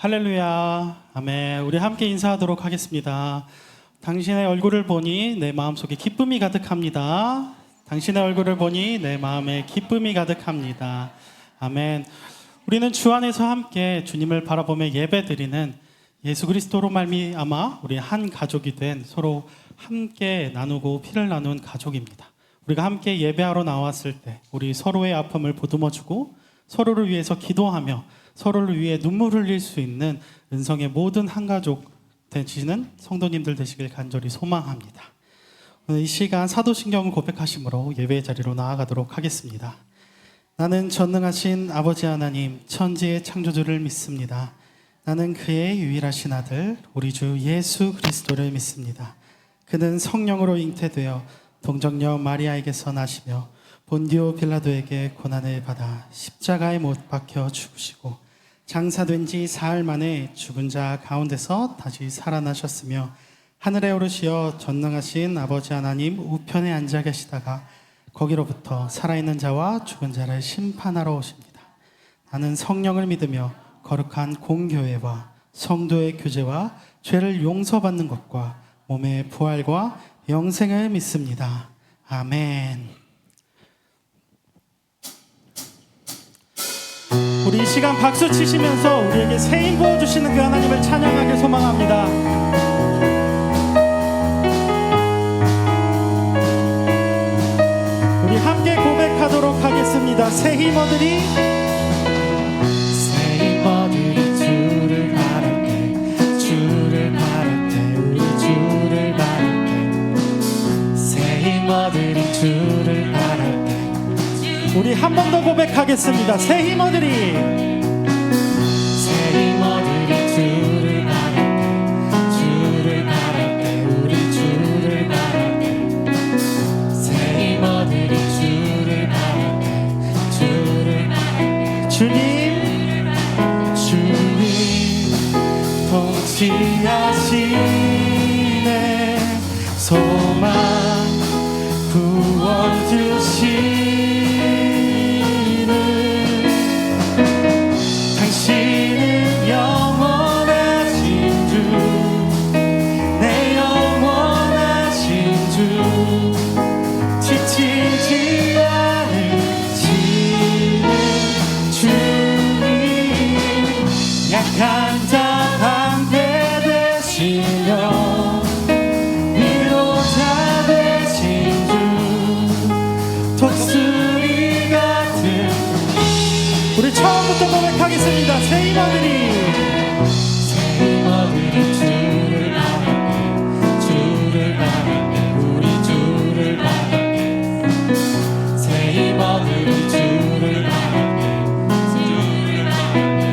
할렐루야. 아멘. 우리 함께 인사하도록 하겠습니다. 당신의 얼굴을 보니 내 마음속에 기쁨이 가득합니다. 당신의 얼굴을 보니 내 마음에 기쁨이 가득합니다. 아멘. 우리는 주 안에서 함께 주님을 바라보며 예배드리는 예수 그리스도로 말미암아 우리 한 가족이 된 서로 함께 나누고 피를 나눈 가족입니다. 우리가 함께 예배하러 나왔을 때 우리 서로의 아픔을 보듬어주고 서로를 위해서 기도하며 서로를 위해 눈물을 흘릴 수 있는 은성의 모든 한 가족 되시는 성도님들 되시길 간절히 소망합니다. 오늘 이 시간 사도신경을 고백하심으로 예배의 자리로 나아가도록 하겠습니다. 나는 전능하신 아버지 하나님 천지의 창조주를 믿습니다. 나는 그의 유일하신 아들 우리 주 예수 그리스도를 믿습니다. 그는 성령으로 잉태되어 동정녀 마리아에게서 나시며 본디오 빌라도에게 고난을 받아 십자가에 못 박혀 죽으시고 장사된 지 사흘 만에 죽은 자 가운데서 다시 살아나셨으며 하늘에 오르시어 전능하신 아버지 하나님 우편에 앉아 계시다가 거기로부터 살아있는 자와 죽은 자를 심판하러 오십니다. 나는 성령을 믿으며 거룩한 공교회와 성도의 교제와 죄를 용서받는 것과 몸의 부활과 영생을 믿습니다. 아멘. 우리 이 시간 박수 치시면서 우리에게 새 힘 부어주시는 그 하나님을 찬양하길 소망합니다. 우리 함께 고백하도록 하겠습니다. 새 힘 얻으리 주를 바랄 때 주를 바랄 때 우리 주를 바랄 때 새 힘 얻으리 주를 바랄 때 우리 한 번 더 고백하겠습니다. 새 힘 얻으리 주를 바랄 때 주를 바랄 때 우리 주를 바랄 때 새 힘 얻으리 주를 바랄 때 주를 바랄 때 주님 통치하시네 소망 구원 주시 우리 처음부터 고백하겠습니다. 새 힘 얻으리 주를 바랄 때 주를 바랄 때 우리 주를 바랄 때 새 힘 얻으리 주를 바랄 때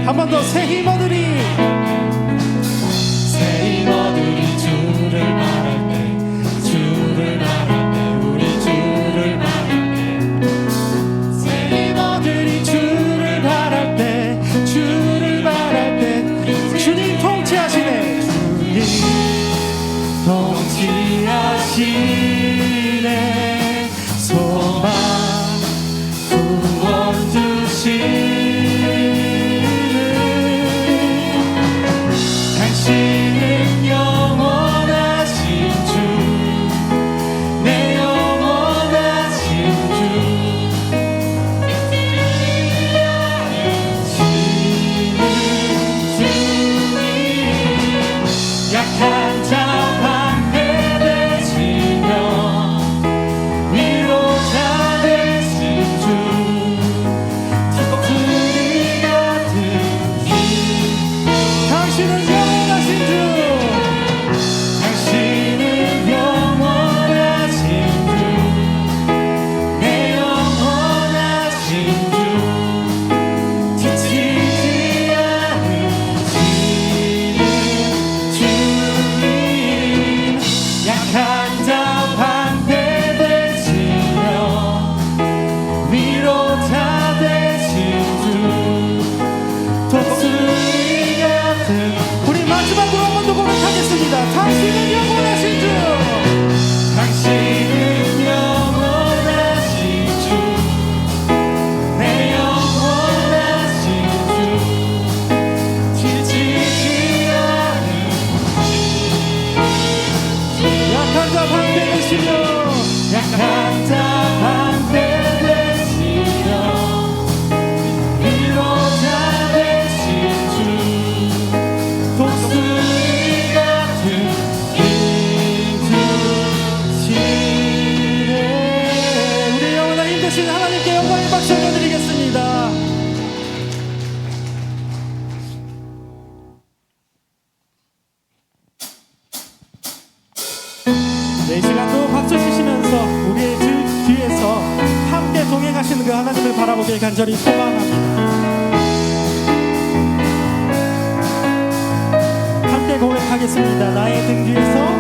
한 번 더 새 힘 얻으리 주를 바랄 때 주를 바랄 때 우리 주를 바랄 때 새 힘 얻으리 주를 바랄 때 주를 바랄 때 주님 통치하시네 주님 통치하시네 소망 구원 주시네 답답한 때 되시며 위로자 되신 주 독수리 같은 힘주시네. 우리 영원한 힘되신 하나님께 영광의 박수 올려드리겠습니다. 네, 이 시간도 박수 치시면서 우리의 뒤에서 함께 동행하시는 그 하나님을 바라보길 간절히 소망합니다. 함께 고백하겠습니다. 나의 등 뒤에서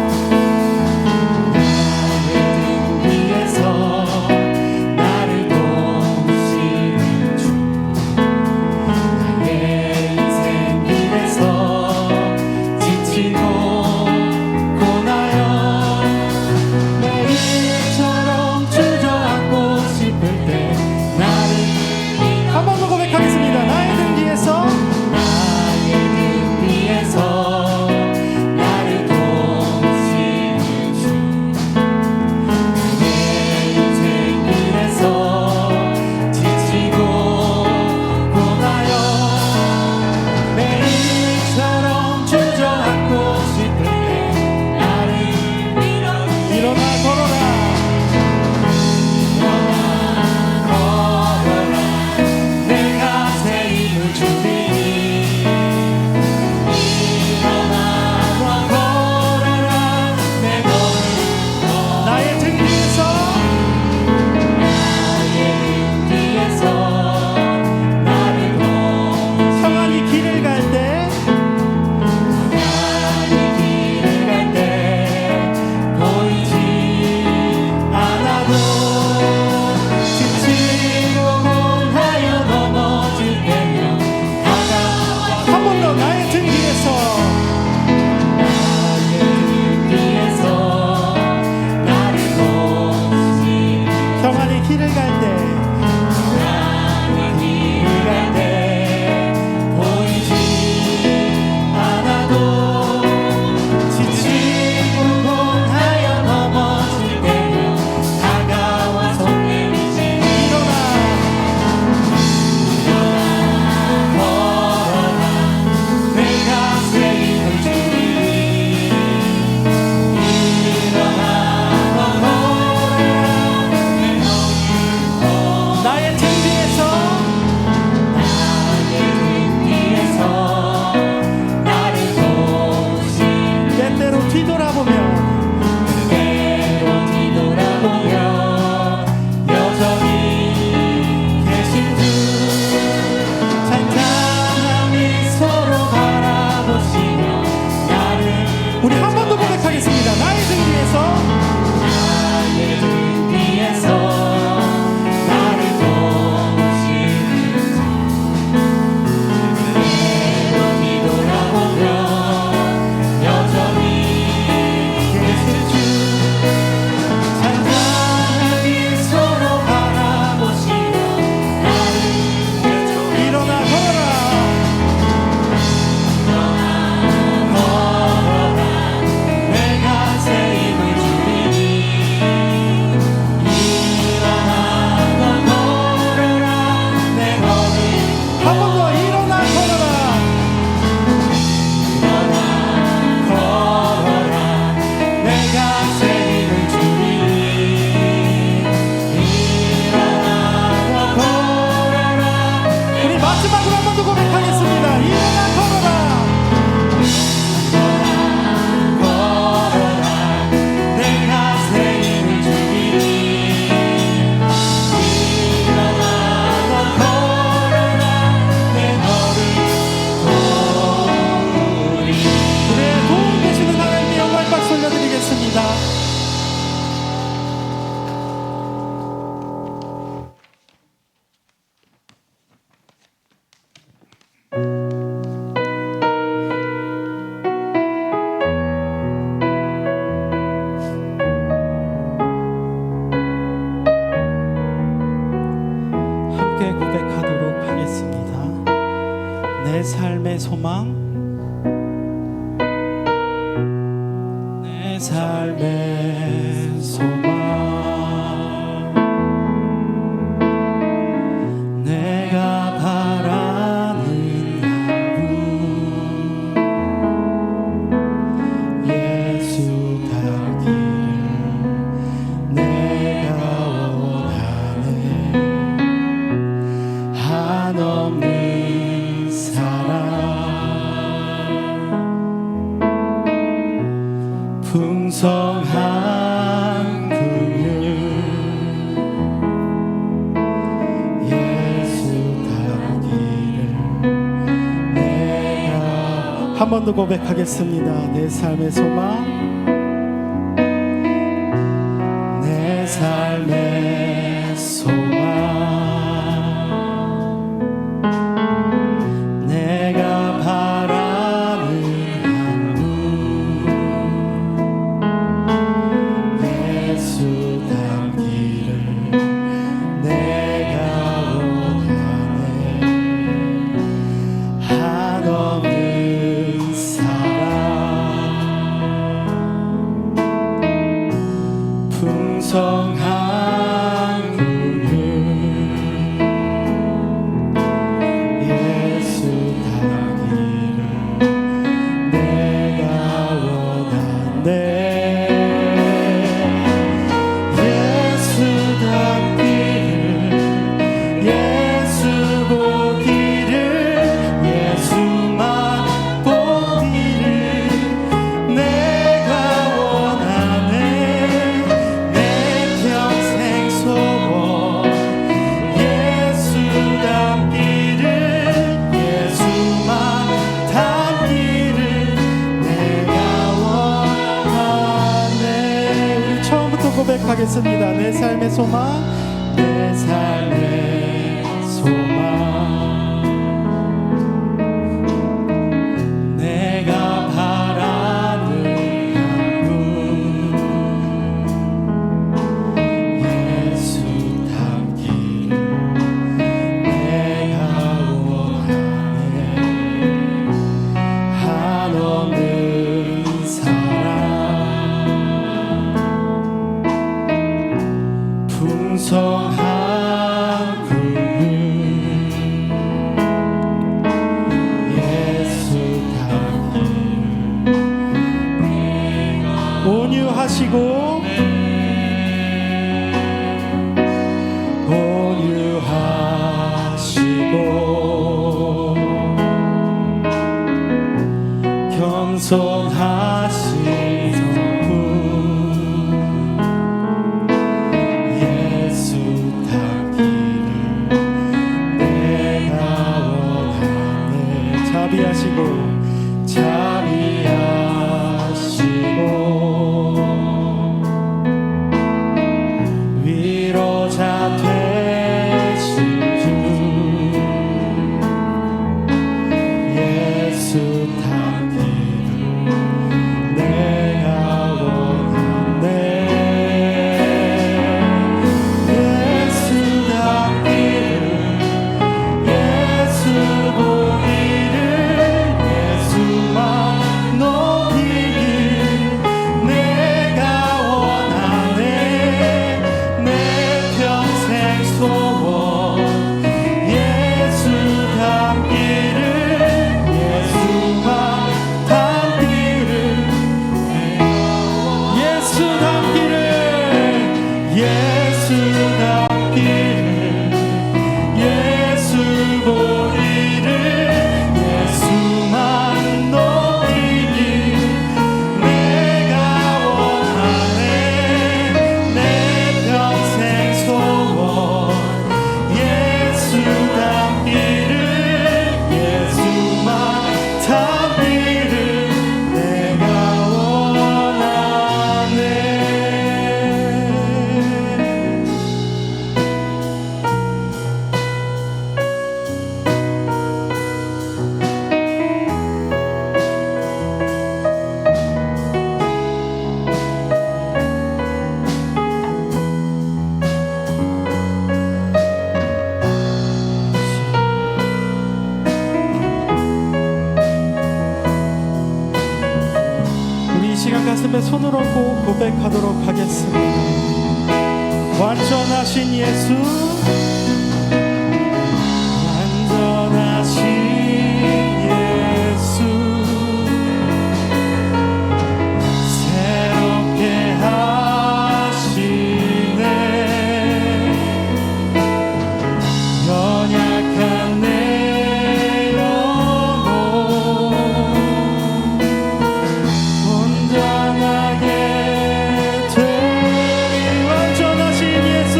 내 삶의 소망, 내 삶의 소망. 한 번 더 고백하겠습니다. 내 삶의 소망, 내 삶의 소망, 내가 바라는 한 분, 예수 닮기를 내가 원하네. 한없는 사랑, 풍성한 긍휼, 예수 닮기를 내가 원하네. 예수 닮기를, 예수 보기를, 예수만 보기를 내가 원하네. 내 평생 소원, 예수 닮기를, 예수만 닮기를 내가 원하네. 우리 처음부터 고백하겠습니다. 내 삶의 소망, 내 삶의 소망, 내가 바라는 한 분, 예수 닮기를 내가 원하네. 한없는 사랑, 풍성한 긍휼, 예수 닮기를 온유하시고 겸손하신 분, 예수 닮기를 내가 원하네. 자비하시고 위로자 되신 주, 예수 닮기를 내가 원하네. 예수 닮기를, 예수 보기를, 예수만 높이길 내가 원하네. 내 평생 소원, 예수 닮기를, 예수만 닮기를, 예수 닮기를, 예수 닮기를, 예수 보기를, 예수만 높이길 내가 원하네. 내 평생 소원, 예수 닮기를, 예수만 닮기를 내가 원하네. 우리 이 시간 가슴에 손을 얹고 고백하도록 하겠습니다. 완전하신 예수, 완전하신 예수, 새롭게 하시네. 연약한 내 영혼 온전하게 되리. 완전하신 예수,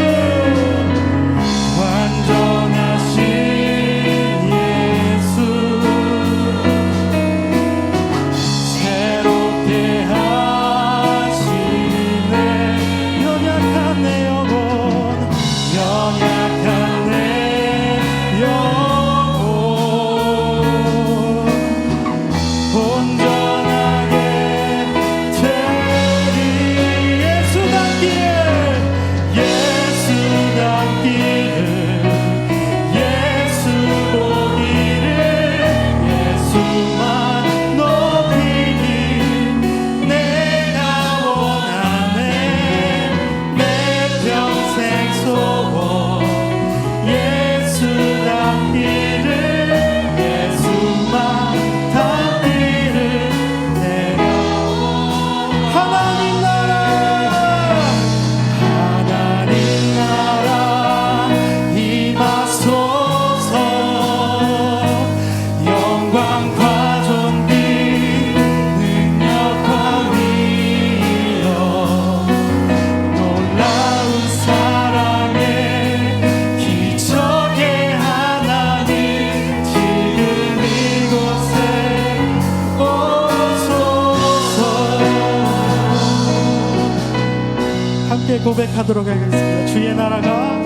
고백하도록 하겠습니다. 주의 나라가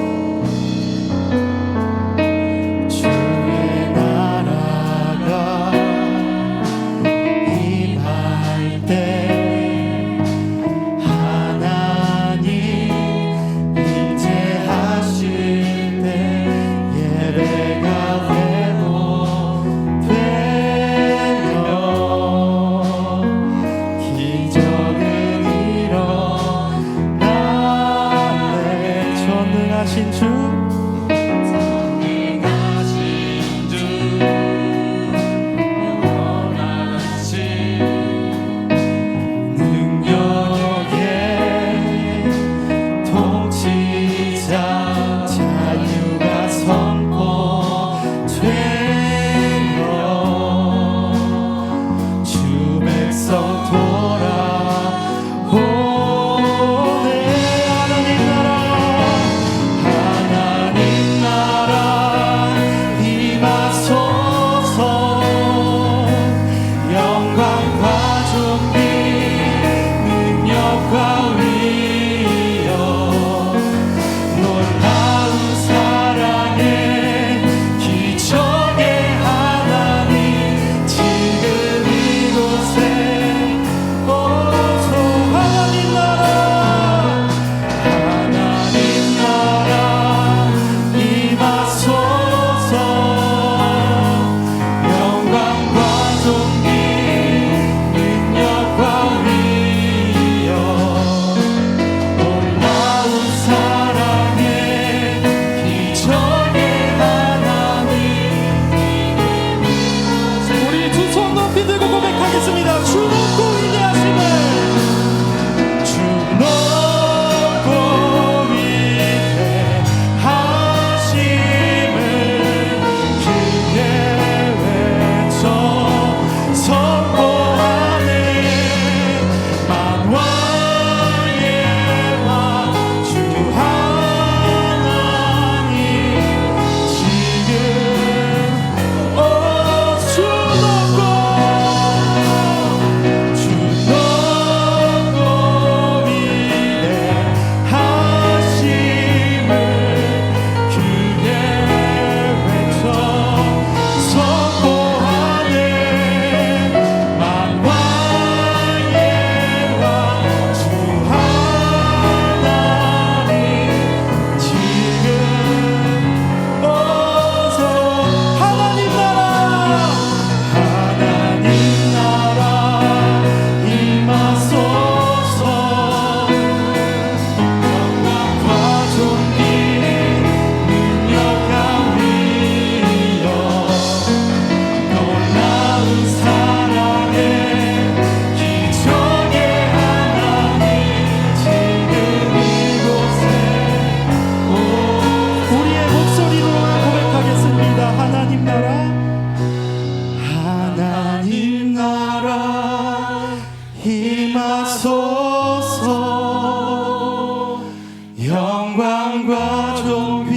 영광과 존귀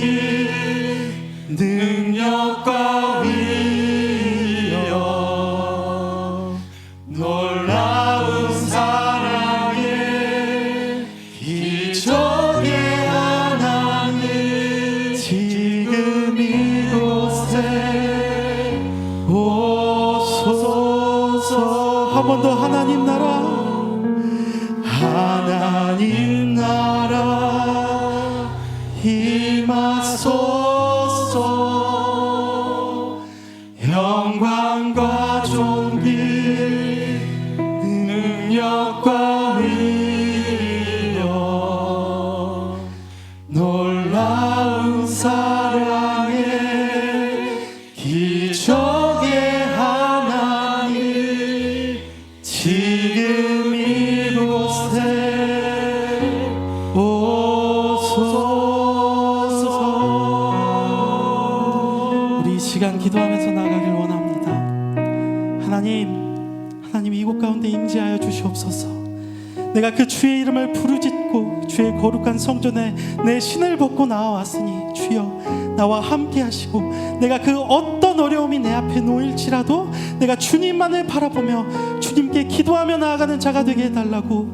능력과 위엄 놀라운 사랑의 기적의 하나님 지금 이곳에 오소서. 한 번 더 하나님 나라 하나님 나라 임하소서. 영광과 존귀 능력과 위엄 놀라운 사랑의 기적의 하나님 지금 이곳에 오소서. 우리 이 시간 기도하면서 나가길 원합니다. 하나님 이곳 가운데 임재하여 주시옵소서. 내가 그 주의 이름을 부르짖고 주의 거룩한 성전에 내 신을 벗고 나와왔으니 주여 나와 함께 하시고 내가 그 어떤 어려움이 내 앞에 놓일지라도 내가 주님만을 바라보며 주님께 기도하며 나아가는 자가 되게 해달라고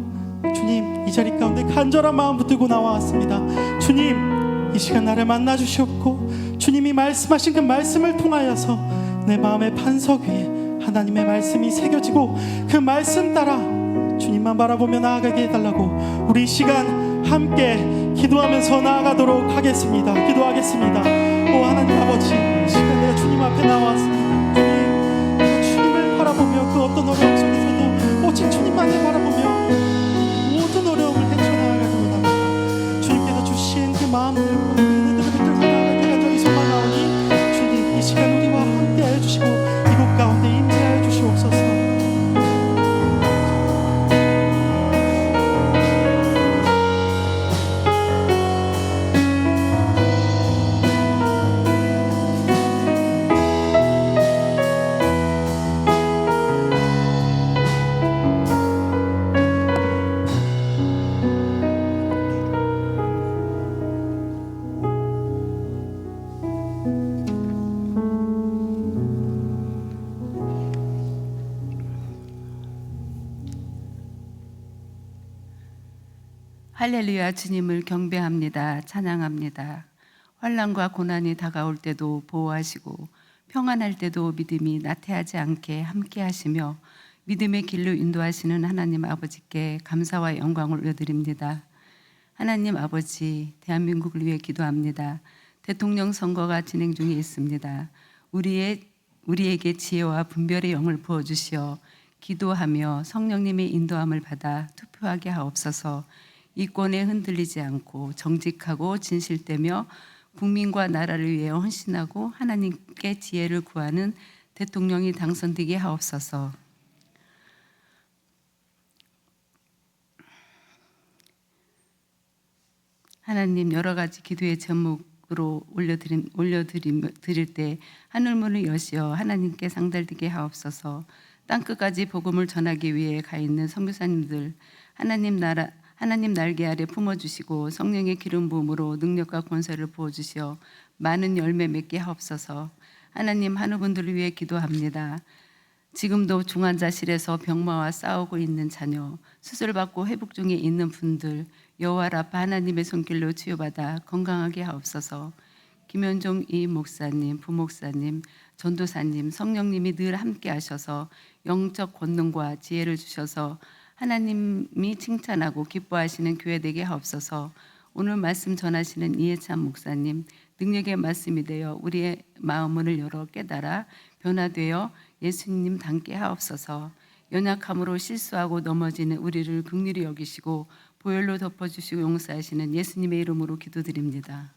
주님, 이 자리 가운데 간절한 마음 붙들고 나왔습니다. 주님, 이 시간 나를 만나 주시옵고 주님이 말씀하신 그 말씀을 통하여서 내 마음의 반석 위에 하나님의 말씀이 새겨지고 그 말씀 따라 주님만 바라보며 나아가게 해달라고 우리 이 시간 함께 기도하면서 나아가도록 하겠습니다. 기도하겠습니다. 오 하나님 아버지, 이 시간 내가 주님 앞에 나왔습니다. 주님, 내가 주님을 바라보며 그 어떤 어려움 속에서도 오직 주님만을 바라보며 모든 어려움을 헤쳐나가기로 합니다. 주님께서 주신 그 마음을 은혜들을 붙들고 나아가기 간절히 소망하오니 주님, 이 시간 우리와 함께 해주시고 이곳 가운데 임재하여 주시옵소서. 할렐루야. 주님을 경배합니다. 찬양합니다. 환난과 고난이 다가올 때도 보호하시고 평안할 때도 믿음이 나태하지 않게 함께 하시며 믿음의 길로 인도하시는 하나님 아버지께 감사와 영광을 올려드립니다. 하나님 아버지, 대한민국을 위해 기도합니다. 대통령 선거가 진행 중에 있습니다. 우리에게 지혜와 분별의 영을 부어주시어 기도하며 성령님의 인도함을 받아 투표하게 하옵소서. 이권에 흔들리지 않고 정직하고 진실되며 국민과 나라를 위해 헌신하고 하나님께 지혜를 구하는 대통령이 당선되게 하옵소서. 하나님, 여러 가지 기도의 제목으로 올려드릴 때 하늘문을 여시어 하나님께 상달되게 하옵소서. 땅끝까지 복음을 전하기 위해 가 있는 선교사님들, 하나님 날개 아래 품어주시고 성령의 기름 부음으로 능력과 권세를 부어주시어 많은 열매 맺게 하옵소서. 하나님, 한우분들을 위해 기도합니다. 지금도 중환자실에서 병마와 싸우고 있는 자녀, 수술받고 회복 중에 있는 분들, 여호와 라파 하나님의 손길로 치유받아 건강하게 하옵소서. 김현종 이 목사님, 부목사님, 전도사님, 성령님이 늘 함께 하셔서 영적 권능과 지혜를 주셔서 하나님이 칭찬하고 기뻐하시는 교회 되게 하옵소서. 오늘 말씀 전하시는 이해찬 목사님, 능력의 말씀이 되어 우리의 마음을 열어 깨달아 변화되어 예수님 닮게 하옵소서. 연약함으로 실수하고 넘어지는 우리를 긍휼히 여기시고 보혈로 덮어주시고 용서하시는 예수님의 이름으로 기도드립니다.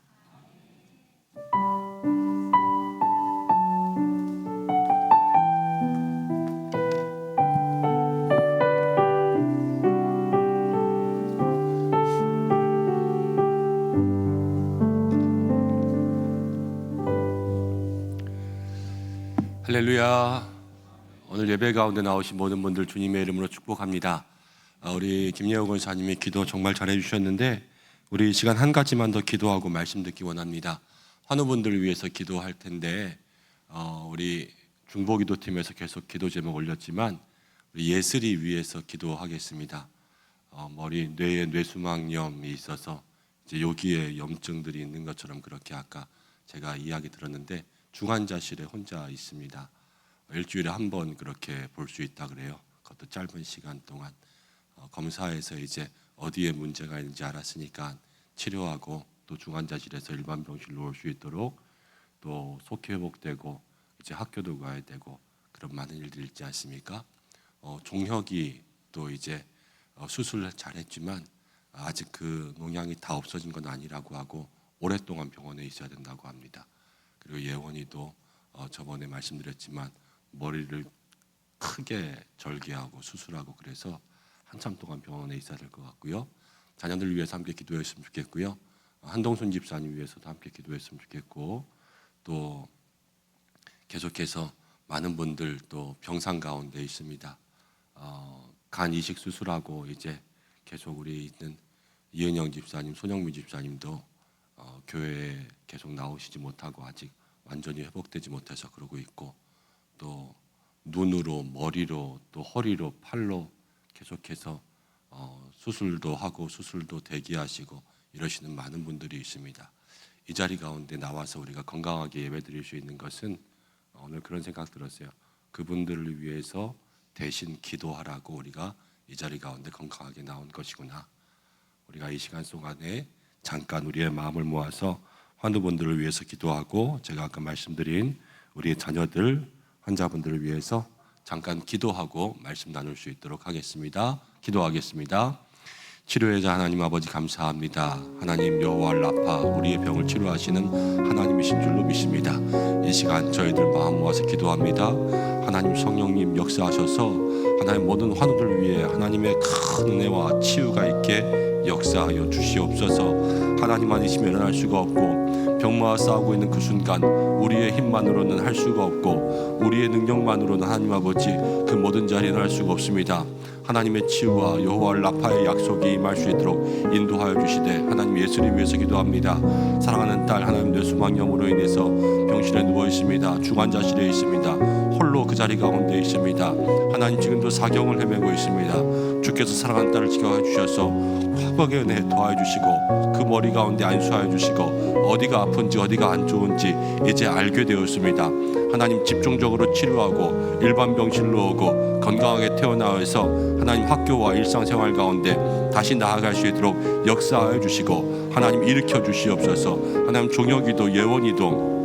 할렐루야. 오늘 예배 가운데 나오신 모든 분들 주님의 이름으로 축복합니다. 우리 김예호 권사님이 기도 정말 잘해 주셨는데 우리 시간 한 가지만 더 기도하고 말씀 듣기 원합니다. 환우분들을 위해서 기도할 텐데 우리 중보기도팀에서 계속 기도 제목 올렸지만 우리 예슬이 위해서 기도하겠습니다. 머리 뇌에 뇌수막염이 있어서 이제 여기에 염증들이 있는 것처럼 그렇게 아까 제가 이야기 들었는데 중환자실에 혼자 있습니다. 일주일에 한 번 그렇게 볼 수 있다 그래요. 그것도 짧은 시간 동안 검사해서 이제 어디에 문제가 있는지 알았으니까 치료하고 또 중환자실에서 일반 병실로 올 수 있도록 또 속히 회복되고 이제 학교도 가야 되고 그런 많은 일들이 있지 않습니까? 종혁이 또 이제 수술을 잘했지만 아직 그 농양이 다 없어진 건 아니라고 하고 오랫동안 병원에 있어야 된다고 합니다. 그리고 예원이도 저번에 말씀드렸지만 머리를 크게 절개하고 수술하고 그래서 한참 동안 병원에 있어야 될 것 같고요. 자녀들 위해서 함께 기도했으면 좋겠고요. 한동순 집사님 위해서도 함께 기도했으면 좋겠고 또 계속해서 많은 분들 또 병상 가운데 있습니다. 간 이식 수술하고 이제 계속 우리 있는 이은영 집사님, 손영민 집사님도 교회에 계속 나오시지 못하고 아직 완전히 회복되지 못해서 그러고 있고 또 눈으로, 머리로, 또 허리로, 팔로 계속해서 수술도 하고 수술도 대기하시고 이러시는 많은 분들이 있습니다. 이 자리 가운데 나와서 우리가 건강하게 예배드릴 수 있는 것은 오늘 그런 생각 들었어요. 그분들을 위해서 대신 기도하라고 우리가 이 자리 가운데 건강하게 나온 것이구나. 우리가 이 시간 동안에 잠깐 우리의 마음을 모아서 환우분들을 위해서 기도하고, 제가 아까 말씀드린 우리의 자녀들, 환자분들을 위해서 잠깐 기도하고 말씀 나눌 수 있도록 하겠습니다. 기도하겠습니다. 치료의자 하나님 아버지 감사합니다. 하나님 여호와 라파, 우리의 병을 치료하시는 하나님이신 줄로 믿습니다. 이 시간 저희들 마음 모아서 기도합니다. 하나님 성령님 역사하셔서 하나님 모든 환우들 위해 하나님의 큰 은혜와 치유가 있게 역사하여 주시옵소서. 하나님 아니시면 일어날 수가 없고, 병마와 싸우고 있는 그 순간 우리의 힘만으로는 할 수가 없고, 우리의 능력만으로는 하나님 아버지 그 모든 자리에 일어날 수가 없습니다. 하나님의 치유와 여호와 라파의 약속이 임할 수 있도록 인도하여 주시되, 하나님 예수를 위해서 기도합니다. 사랑하는 딸 하나님 뇌수막염으로 인해서 병실에 누워 있습니다. 중환자실에 있습니다. 홀로 그 자리 가운데 있습니다. 하나님 지금도 사경을 헤매고 있습니다. 주께서 사랑하는 딸을 지켜해 주셔서 화복의 은혜 더하여 주시고, 그 머리 가운데 안수하여 주시고, 어디가 아픈지 어디가 안 좋은지 이제 알게 되었습니다. 하나님 집중적으로 치료하고 일반 병실로 오고 건강하게 태어나서 하나님 학교와 일상생활 가운데 다시 나아갈 수 있도록 역사하여 주시고, 하나님 일으켜 주시옵소서. 하나님 종혁이도 예원이도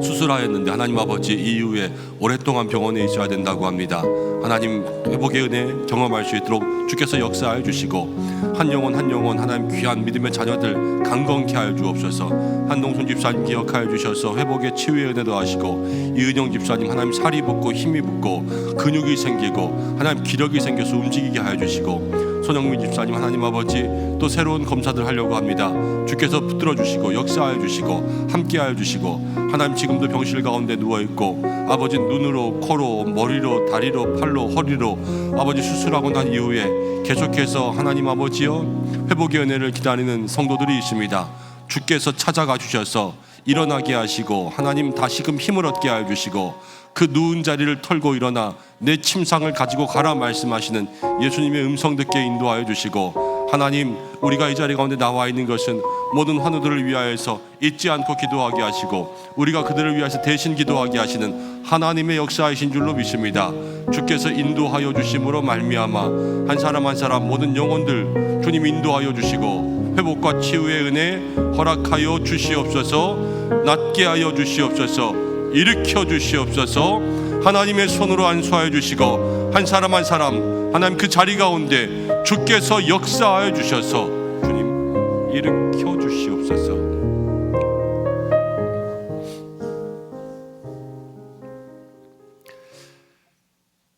수술하였는데 하나님 아버지 이후에 오랫동안 병원에 있어야 된다고 합니다. 하나님 회복의 은혜 경험할 수 있도록 주께서 역사하여 주시고, 한 영혼 한 영혼 하나님 귀한 믿음의 자녀들 강건케 하여 주옵소서. 한동순 집사님 기억하여 주셔서 회복의 치유의 은혜도 하시고, 이은영 집사님 하나님 살이 붙고 힘이 붙고 근육이 생기고 하나님 기력이 생겨서 움직이게 하여 주시고, 손영민 집사님 하나님 아버지 또 새로운 검사들 하려고 합니다. 주께서 붙들어 주시고 역사하여 주시고 함께하여 주시고, 하나님 지금도 병실 가운데 누워있고 아버지 눈으로 코로 머리로 다리로 팔로 허리로 아버지 수술하고 난 이후에 계속해서 하나님 아버지여 회복의 은혜를 기다리는 성도들이 있습니다. 주께서 찾아가 주셔서 일어나게 하시고, 하나님 다시금 힘을 얻게 하여 주시고, 그 누운 자리를 털고 일어나 내 침상을 가지고 가라 말씀하시는 예수님의 음성 듣게 인도하여 주시고, 하나님 우리가 이 자리 가운데 나와 있는 것은 모든 환우들을 위하여서 잊지 않고 기도하게 하시고, 우리가 그들을 위해서 대신 기도하게 하시는 하나님의 역사이신 줄로 믿습니다. 주께서 인도하여 주심으로 말미암아 한 사람 한 사람 모든 영혼들 주님 인도하여 주시고, 회복과 치유의 은혜 허락하여 주시옵소서. 낫게 하여 주시옵소서. 일으켜 주시옵소서. 하나님의 손으로 안수하여 주시고, 한 사람 한 사람 하나님 그 자리 가운데 주께서 역사하여 주셔서 주님 일으켜 주시옵소서.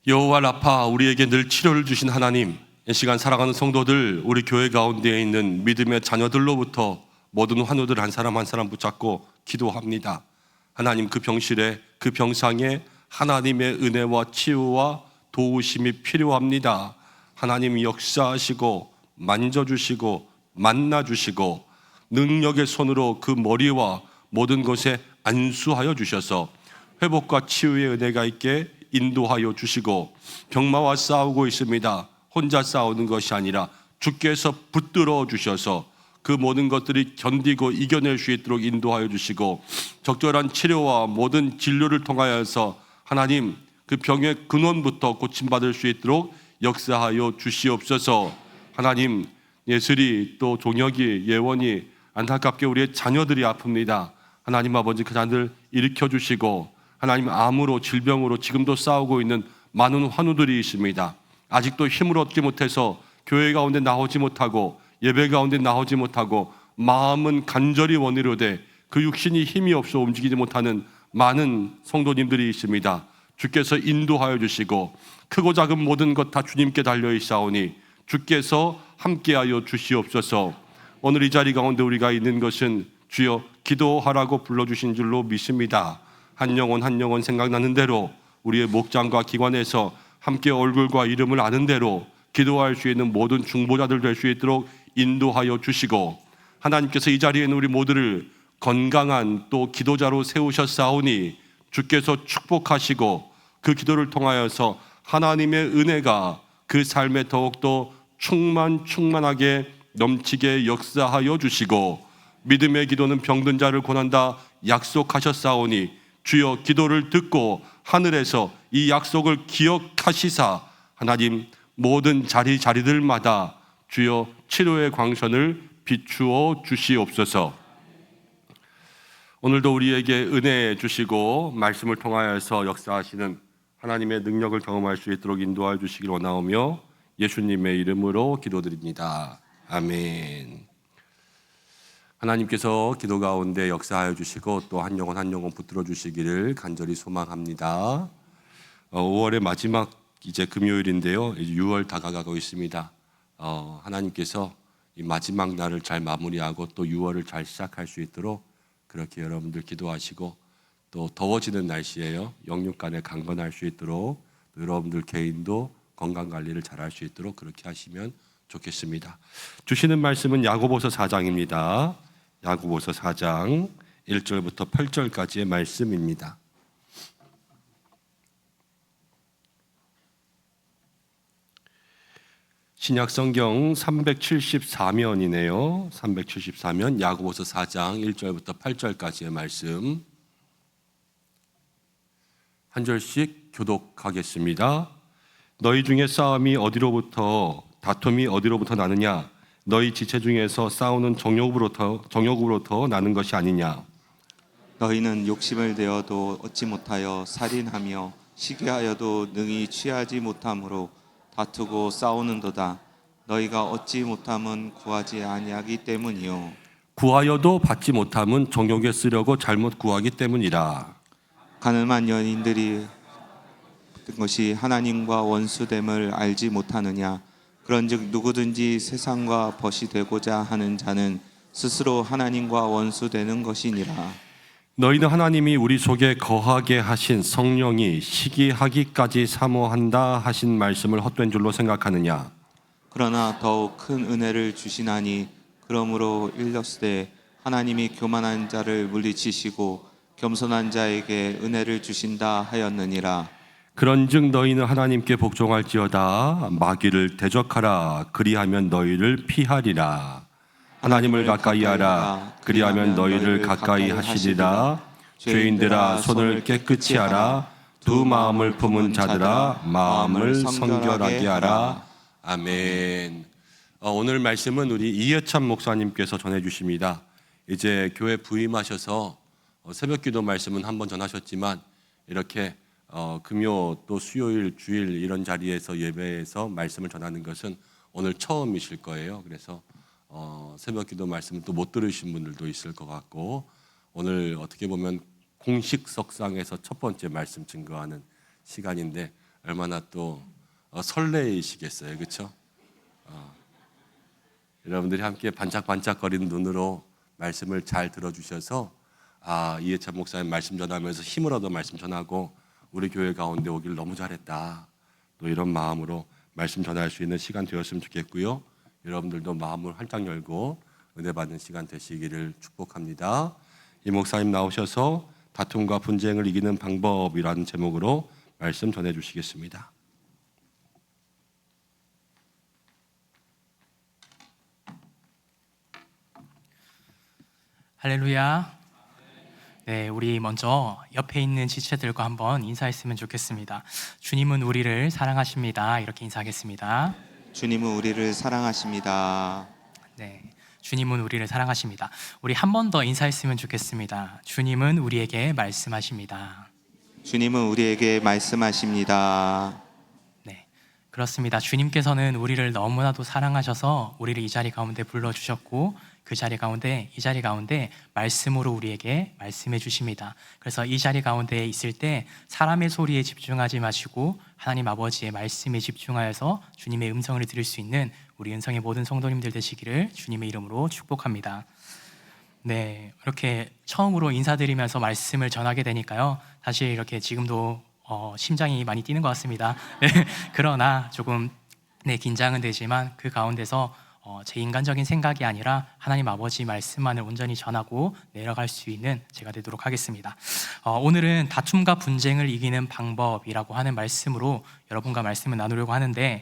여호와 라파, 우리에게 늘 치료를 주신 하나님, 이 시간 사랑하는 성도들, 우리 교회 가운데에 있는 믿음의 자녀들로부터 모든 환우들 한 사람 한 사람 붙잡고 기도합니다. 하나님 그 병실에 그 병상에 하나님의 은혜와 치유와 도우심이 필요합니다. 하나님 역사하시고 만져주시고 만나주시고 능력의 손으로 그 머리와 모든 것에 안수하여 주셔서 회복과 치유의 은혜가 있게 인도하여 주시고, 병마와 싸우고 있습니다. 혼자 싸우는 것이 아니라 주께서 붙들어 주셔서 그 모든 것들이 견디고 이겨낼 수 있도록 인도하여 주시고, 적절한 치료와 모든 진료를 통하여서 하나님 그 병의 근원부터 고침받을 수 있도록 역사하여 주시옵소서. 하나님 예슬이 또 종혁이 예원이 안타깝게 우리의 자녀들이 아픕니다. 하나님 아버지 그 자들 일으켜 주시고, 하나님 암으로 질병으로 지금도 싸우고 있는 많은 환우들이 있습니다. 아직도 힘을 얻지 못해서 교회 가운데 나오지 못하고 예배 가운데 나오지 못하고 마음은 간절히 원이로되 그 육신이 힘이 없어 움직이지 못하는 많은 성도님들이 있습니다. 주께서 인도하여 주시고, 크고 작은 모든 것 다 주님께 달려 있사오니 주께서 함께하여 주시옵소서. 오늘 이 자리 가운데 우리가 있는 것은 주여 기도하라고 불러주신 줄로 믿습니다. 한 영혼 한 영혼 생각나는 대로 우리의 목장과 기관에서 함께 얼굴과 이름을 아는 대로 기도할 수 있는 모든 중보자들 될 수 있도록 인도하여 주시고, 하나님께서 이 자리에 있는 우리 모두를 건강한 또 기도자로 세우셨사오니 주께서 축복하시고, 그 기도를 통하여서 하나님의 은혜가 그 삶에 더욱더 충만하게 넘치게 역사하여 주시고 믿음의 기도는 병든 자를 고난다 약속하셨사오니 주여 기도를 듣고 하늘에서 이 약속을 기억하시사 하나님 모든 자리들마다 주여 치료의 광선을 비추어 주시옵소서. 오늘도 우리에게 은혜 주시고 말씀을 통하여서 역사하시는 하나님의 능력을 경험할 수 있도록 인도하여 주시길 원하오며 예수님의 이름으로 기도드립니다. 아멘. 하나님께서 기도 가운데 역사하여 주시고 또 한 영혼 한 영혼 붙들어 주시기를 간절히 소망합니다. 5월의 마지막 이제 금요일인데요. 이제 6월 다가가고 있습니다. 하나님께서 이 마지막 날을 잘 마무리하고 또 6월을 잘 시작할 수 있도록 그렇게 여러분들 기도하시고 또 더워지는 날씨에요. 영육간에 강건할 수 있도록 여러분들 개인도 건강 관리를 잘 할 수 있도록 그렇게 하시면 좋겠습니다. 주시는 말씀은 야고보서 4장입니다. 야고보서 4장 1절부터 8절까지의 말씀입니다. 신약 성경 374면이네요. 374면 야고보서 4장 1절부터 8절까지의 말씀 한 절씩 교독하겠습니다. 너희 중에 다툼이 어디로부터 나느냐? 너희 지체 중에서 싸우는 정욕으로부터 나는 것이 아니냐? 너희는 욕심을 내어도 얻지 못하여 살인하며 시기하여도 능히 취하지 못함으로 다투고 싸우는도다. 너희가 얻지 못함은 구하지 아니하기 때문이요 구하여도 받지 못함은 정욕에 쓰려고 잘못 구하기 때문이라. 가늠한 연인들이 것이 하나님과 원수됨을 알지 못하느냐? 그런즉 누구든지 세상과 벗이 되고자 하는 자는 스스로 하나님과 원수되는 것이니라. 너희는 하나님이 우리 속에 거하게 하신 성령이 시기하기까지 사모한다 하신 말씀을 헛된 줄로 생각하느냐? 그러나 더욱 큰 은혜를 주시나니 그러므로 일렀으되 하나님이 교만한 자를 물리치시고 겸손한 자에게 은혜를 주신다 하였느니라. 그런즉 너희는 하나님께 복종할지어다. 마귀를 대적하라. 그리하면 너희를 피하리라. 하나님을 가까이하라. 그리하면 너희를 가까이 하시리라. 죄인들아 손을 깨끗이 하라. 두 마음을 품은 자들아 마음을 성결하게 하라. 아멘. 오늘 말씀은 우리 이해찬 목사님께서 전해주십니다. 이제 교회 부임하셔서 새벽기도 말씀은 한번 전하셨지만 이렇게 금요 또 수요일 주일 이런 자리에서 예배에서 말씀을 전하는 것은 오늘 처음이실 거예요. 그래서 새벽기도 말씀을 또 못 들으신 분들도 있을 것 같고 오늘 어떻게 보면 공식 석상에서 첫 번째 말씀 증거하는 시간인데 얼마나 또 설레이시겠어요, 그렇죠? 여러분들이 함께 반짝반짝거리는 눈으로 말씀을 잘 들어주셔서 이해찬 목사님 말씀 전하면서 힘을 얻어 말씀 전하고 우리 교회 가운데 오길 너무 잘했다. 또 이런 마음으로 말씀 전할 수 있는 시간 되었으면 좋겠고요. 여러분들도 마음을 활짝 열고 은혜 받는 시간 되시기를 축복합니다. 이 목사님 나오셔서 다툼과 분쟁을 이기는 방법이라는 제목으로 말씀 전해 주시겠습니다. 할렐루야. 네, 우리 먼저 옆에 있는 지체들과 한번 인사했으면 좋겠습니다. 주님은 우리를 사랑하십니다. 이렇게 인사하겠습니다. 주님은 우리를 사랑하십니다. 네, 주님은 우리를 사랑하십니다. 우리 한 번 더 인사했으면 좋겠습니다. 주님은 우리에게 말씀하십니다. 주님은 우리에게 말씀하십니다. 네, 그렇습니다. 주님께서는 우리를 너무나도 사랑하셔서 우리를 이 자리 가운데 불러주셨고 그 자리 가운데 이 자리 가운데 말씀으로 우리에게 말씀해 주십니다. 그래서 이 자리 가운데 있을 때 사람의 소리에 집중하지 마시고 하나님 아버지의 말씀에 집중하여서 주님의 음성을 들을 수 있는 우리 은성의 모든 성도님들 되시기를 주님의 이름으로 축복합니다. 네, 이렇게 처음으로 인사드리면서 말씀을 전하게 되니까요. 사실 이렇게 지금도 심장이 많이 뛰는 것 같습니다. 네, 그러나 조금 긴장은 되지만 그 가운데서 제 인간적인 생각이 아니라 하나님 아버지 말씀만을 온전히 전하고 내려갈 수 있는 제가 되도록 하겠습니다. 오늘은 다툼과 분쟁을 이기는 방법이라고 하는 말씀으로 여러분과 말씀을 나누려고 하는데,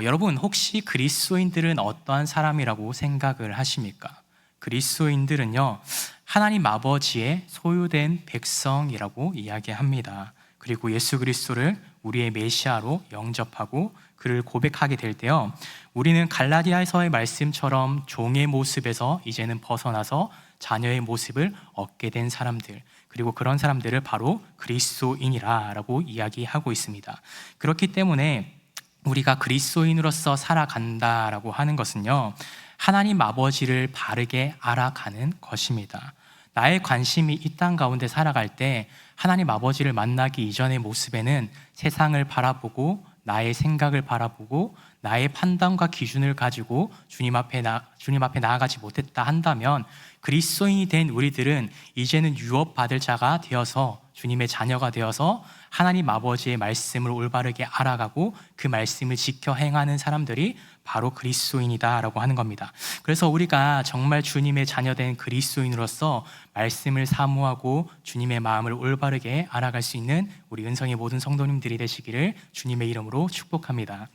여러분 혹시 그리스도인들은 어떠한 사람이라고 생각을 하십니까? 그리스도인들은요, 하나님 아버지의 소유된 백성이라고 이야기합니다. 그리고 예수 그리스도를 우리의 메시아로 영접하고 그를 고백하게 될 때요, 우리는 갈라디아서의 말씀처럼 종의 모습에서 이제는 벗어나서 자녀의 모습을 얻게 된 사람들, 그리고 그런 사람들을 바로 그리스도인이라고 이야기하고 있습니다. 그렇기 때문에 우리가 그리스도인으로서 살아간다라고 하는 것은요, 하나님 아버지를 바르게 알아가는 것입니다. 나의 관심이 이 땅 가운데 살아갈 때 하나님 아버지를 만나기 이전의 모습에는 세상을 바라보고 나의 생각을 바라보고 나의 판단과 기준을 가지고 주님 앞에 나아가지 못했다 한다면, 그리스도인이 된 우리들은 이제는 유업받을 자가 되어서 주님의 자녀가 되어서 하나님 아버지의 말씀을 올바르게 알아가고 그 말씀을 지켜 행하는 사람들이 바로 그리스도인이다라고 하는 겁니다. 그래서 우리가 정말 주님의 자녀된 그리스도인으로서 말씀을 사모하고 주님의 마음을 올바르게 알아갈 수 있는 우리 은성의 모든 성도님들이 되시기를 주님의 이름으로 축복합니다.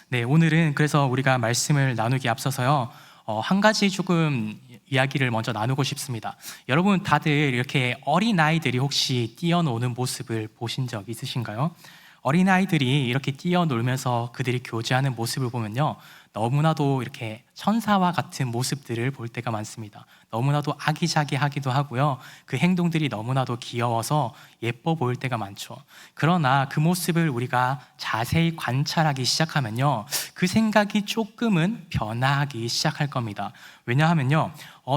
네, 오늘은 그래서 우리가 말씀을 나누기 앞서서요, 한 가지 조금 이야기를 먼저 나누고 싶습니다. 여러분 다들 이렇게 어린아이들이 혹시 뛰어노는 모습을 보신 적 있으신가요? 어린아이들이 이렇게 뛰어놀면서 그들이 교제하는 모습을 보면요, 너무나도 이렇게 천사와 같은 모습들을 볼 때가 많습니다. 너무나도 아기자기하기도 하고요, 그 행동들이 너무나도 귀여워서 예뻐 보일 때가 많죠. 그러나 그 모습을 우리가 자세히 관찰하기 시작하면요, 그 생각이 조금은 변화하기 시작할 겁니다. 왜냐하면요,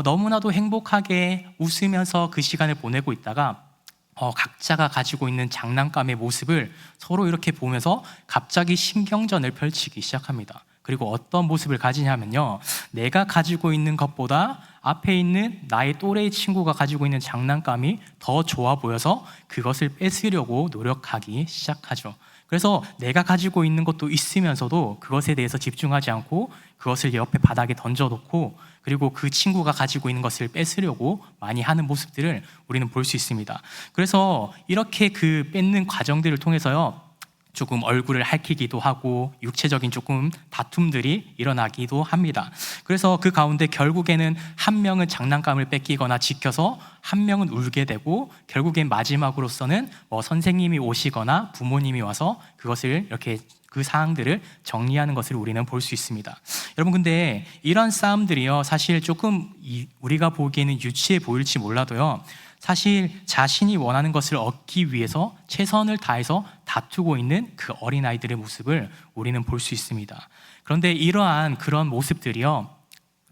너무나도 행복하게 웃으면서 그 시간을 보내고 있다가 각자가 가지고 있는 장난감의 모습을 서로 이렇게 보면서 갑자기 신경전을 펼치기 시작합니다. 그리고 어떤 모습을 가지냐면요, 내가 가지고 있는 것보다 앞에 있는 나의 또래의 친구가 가지고 있는 장난감이 더 좋아 보여서 그것을 뺏으려고 노력하기 시작하죠. 그래서 내가 가지고 있는 것도 있으면서도 그것에 대해서 집중하지 않고 그것을 옆에 바닥에 던져놓고, 그리고 그 친구가 가지고 있는 것을 뺏으려고 많이 하는 모습들을 우리는 볼 수 있습니다. 그래서 이렇게 그 뺏는 과정들을 통해서요, 조금 얼굴을 핥히기도 하고 육체적인 조금 다툼들이 일어나기도 합니다. 그래서 그 가운데 결국에는 한 명은 장난감을 뺏기거나 지켜서 한 명은 울게 되고, 결국엔 마지막으로서는 선생님이 오시거나 부모님이 와서 그것을 이렇게 그 사항들을 정리하는 것을 우리는 볼 수 있습니다. 여러분, 근데 이런 싸움들이요, 사실 조금 우리가 보기에는 유치해 보일지 몰라도요, 사실 자신이 원하는 것을 얻기 위해서 최선을 다해서 다투고 있는 그 어린아이들의 모습을 우리는 볼 수 있습니다. 그런데 이러한 그런 모습들이요,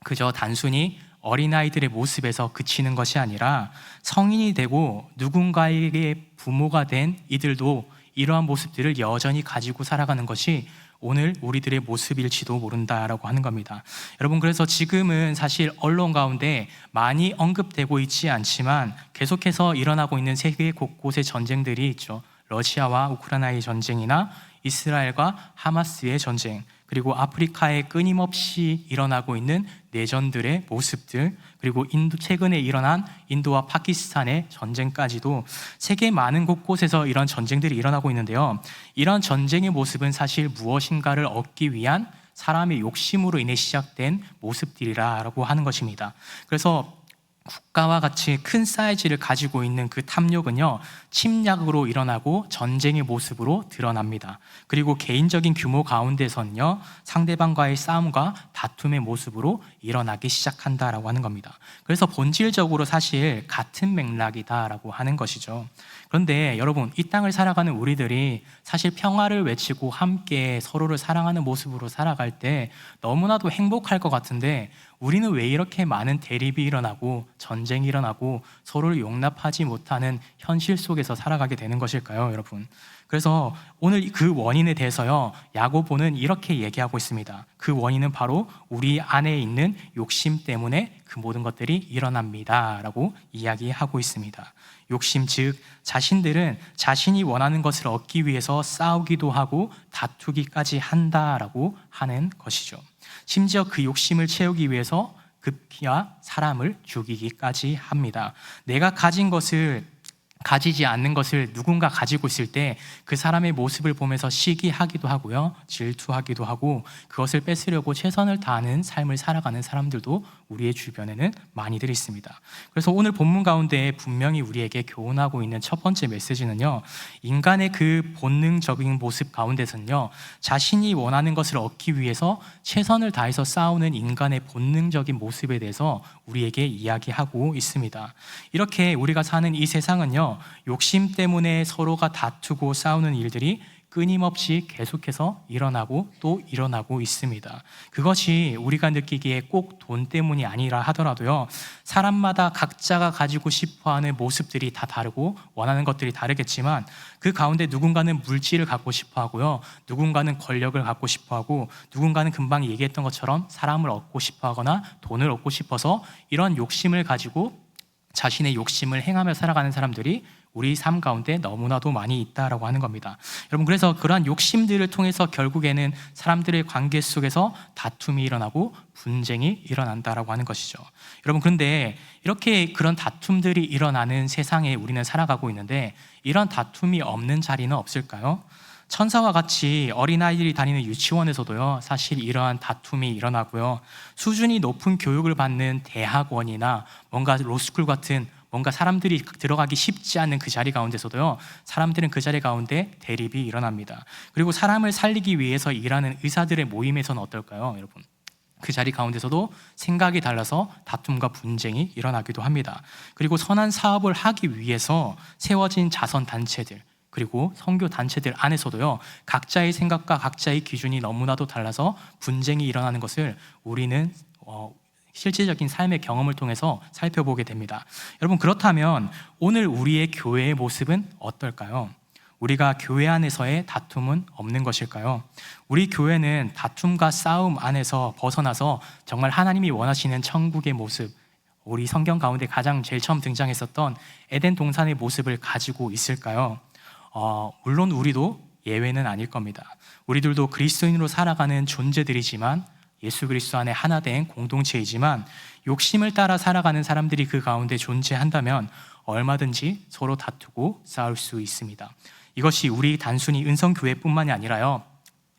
그저 단순히 어린아이들의 모습에서 그치는 것이 아니라 성인이 되고 누군가에게 부모가 된 이들도 이러한 모습들을 여전히 가지고 살아가는 것이 오늘 우리들의 모습일지도 모른다라고 하는 겁니다. 여러분, 그래서 지금은 사실 언론 가운데 많이 언급되고 있지 않지만 계속해서 일어나고 있는 세계 곳곳의 전쟁들이 있죠. 러시아와 우크라이나의 전쟁이나 이스라엘과 하마스의 전쟁, 그리고 아프리카에 끊임없이 일어나고 있는 내전들의 모습들, 그리고 최근에 일어난 인도와 파키스탄의 전쟁까지도 세계 많은 곳곳에서 이런 전쟁들이 일어나고 있는데요, 이런 전쟁의 모습은 사실 무엇인가를 얻기 위한 사람의 욕심으로 인해 시작된 모습들이라고 하는 것입니다. 그래서 국가와 같이 큰 사이즈를 가지고 있는 그 탐욕은요, 침략으로 일어나고 전쟁의 모습으로 드러납니다. 그리고 개인적인 규모 가운데서는요, 상대방과의 싸움과 다툼의 모습으로 일어나기 시작한다라고 하는 겁니다. 그래서 본질적으로 사실 같은 맥락이다라고 하는 것이죠. 그런데 여러분, 이 땅을 살아가는 우리들이 사실 평화를 외치고 함께 서로를 사랑하는 모습으로 살아갈 때 너무나도 행복할 것 같은데, 우리는 왜 이렇게 많은 대립이 일어나고 전쟁이 일어나고 서로를 용납하지 못하는 현실 속에서 살아가게 되는 것일까요, 여러분? 그래서 오늘 그 원인에 대해서요, 야고보는 이렇게 얘기하고 있습니다. 그 원인은 바로 우리 안에 있는 욕심 때문에 그 모든 것들이 일어납니다 라고 이야기하고 있습니다. 욕심, 즉 자신들은 자신이 원하는 것을 얻기 위해서 싸우기도 하고 다투기까지 한다라고 하는 것이죠. 심지어 그 욕심을 채우기 위해서 급기야 사람을 죽이기까지 합니다. 내가 가지지 않는 것을 누군가 가지고 있을 때 그 사람의 모습을 보면서 시기하기도 하고요, 질투하기도 하고 그것을 뺏으려고 최선을 다하는 삶을 살아가는 사람들도 우리의 주변에는 많이들 있습니다. 그래서 오늘 본문 가운데 분명히 우리에게 교훈하고 있는 첫 번째 메시지는요, 인간의 그 본능적인 모습 가운데서는요, 자신이 원하는 것을 얻기 위해서 최선을 다해서 싸우는 인간의 본능적인 모습에 대해서 우리에게 이야기하고 있습니다. 이렇게 우리가 사는 이 세상은요, 욕심 때문에 서로가 다투고 싸우는 일들이 끊임없이 계속해서 일어나고 또 일어나고 있습니다. 그것이 우리가 느끼기에 꼭 돈 때문이 아니라 하더라도요, 사람마다 각자가 가지고 싶어하는 모습들이 다 다르고 원하는 것들이 다르겠지만 그 가운데 누군가는 물질을 갖고 싶어 하고요, 누군가는 권력을 갖고 싶어 하고, 누군가는 금방 얘기했던 것처럼 사람을 얻고 싶어 하거나 돈을 얻고 싶어서 이런 욕심을 가지고 자신의 욕심을 행하며 살아가는 사람들이 우리 삶 가운데 너무나도 많이 있다라고 하는 겁니다. 여러분, 그래서 그러한 욕심들을 통해서 결국에는 사람들의 관계 속에서 다툼이 일어나고 분쟁이 일어난다라고 하는 것이죠. 여러분, 그런데 이렇게 그런 다툼들이 일어나는 세상에 우리는 살아가고 있는데 이런 다툼이 없는 자리는 없을까요? 천사와 같이 어린아이들이 다니는 유치원에서도요, 사실 이러한 다툼이 일어나고요, 수준이 높은 교육을 받는 대학원이나 뭔가 로스쿨 같은 뭔가 사람들이 들어가기 쉽지 않은 그 자리 가운데서도요, 사람들은 그 자리 가운데 대립이 일어납니다. 그리고 사람을 살리기 위해서 일하는 의사들의 모임에서는 어떨까요, 여러분? 그 자리 가운데서도 생각이 달라서 다툼과 분쟁이 일어나기도 합니다. 그리고 선한 사업을 하기 위해서 세워진 자선단체들, 그리고 선교 단체들 안에서도요, 각자의 생각과 각자의 기준이 너무나도 달라서 분쟁이 일어나는 것을 우리는 실제적인 삶의 경험을 통해서 살펴보게 됩니다. 여러분, 그렇다면 오늘 우리의 교회의 모습은 어떨까요? 우리가 교회 안에서의 다툼은 없는 것일까요? 우리 교회는 다툼과 싸움 안에서 벗어나서 정말 하나님이 원하시는 천국의 모습, 우리 성경 가운데 가장 제일 처음 등장했었던 에덴 동산의 모습을 가지고 있을까요? 물론 우리도 예외는 아닐 겁니다. 우리들도 그리스도인으로 살아가는 존재들이지만, 예수 그리스도 안에 하나 된 공동체이지만, 욕심을 따라 살아가는 사람들이 그 가운데 존재한다면 얼마든지 서로 다투고 싸울 수 있습니다. 이것이 우리 단순히 은성교회뿐만이 아니라요,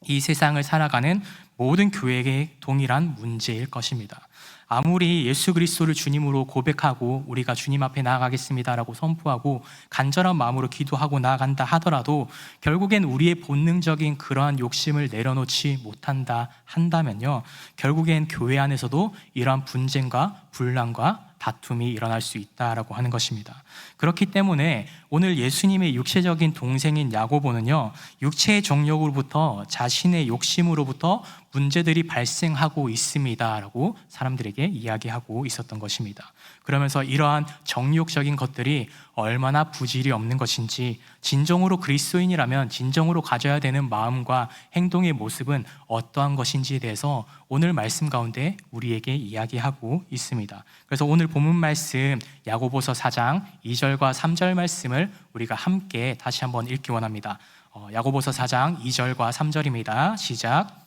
이 세상을 살아가는 모든 교회의 동일한 문제일 것입니다. 아무리 예수 그리스도를 주님으로 고백하고 우리가 주님 앞에 나아가겠습니다라고 선포하고 간절한 마음으로 기도하고 나아간다 하더라도 결국엔 우리의 본능적인 그러한 욕심을 내려놓지 못한다 한다면요, 결국엔 교회 안에서도 이러한 분쟁과 분란과 다툼이 일어날 수 있다라고 하는 것입니다. 그렇기 때문에 오늘 예수님의 육체적인 동생인 야고보는요, 육체의 정욕으로부터, 자신의 욕심으로부터 문제들이 발생하고 있습니다라고 사람들에게 이야기하고 있었던 것입니다. 그러면서 이러한 정욕적인 것들이 얼마나 부질이 없는 것인지, 진정으로 그리스도인이라면 진정으로 가져야 되는 마음과 행동의 모습은 어떠한 것인지에 대해서 오늘 말씀 가운데 우리에게 이야기하고 있습니다. 그래서 오늘 본문 말씀 야고보서 4장 2절과 3절 말씀을 우리가 함께 다시 한번 읽기 원합니다. 야고보서 4장 2절과 3절입니다. 시작.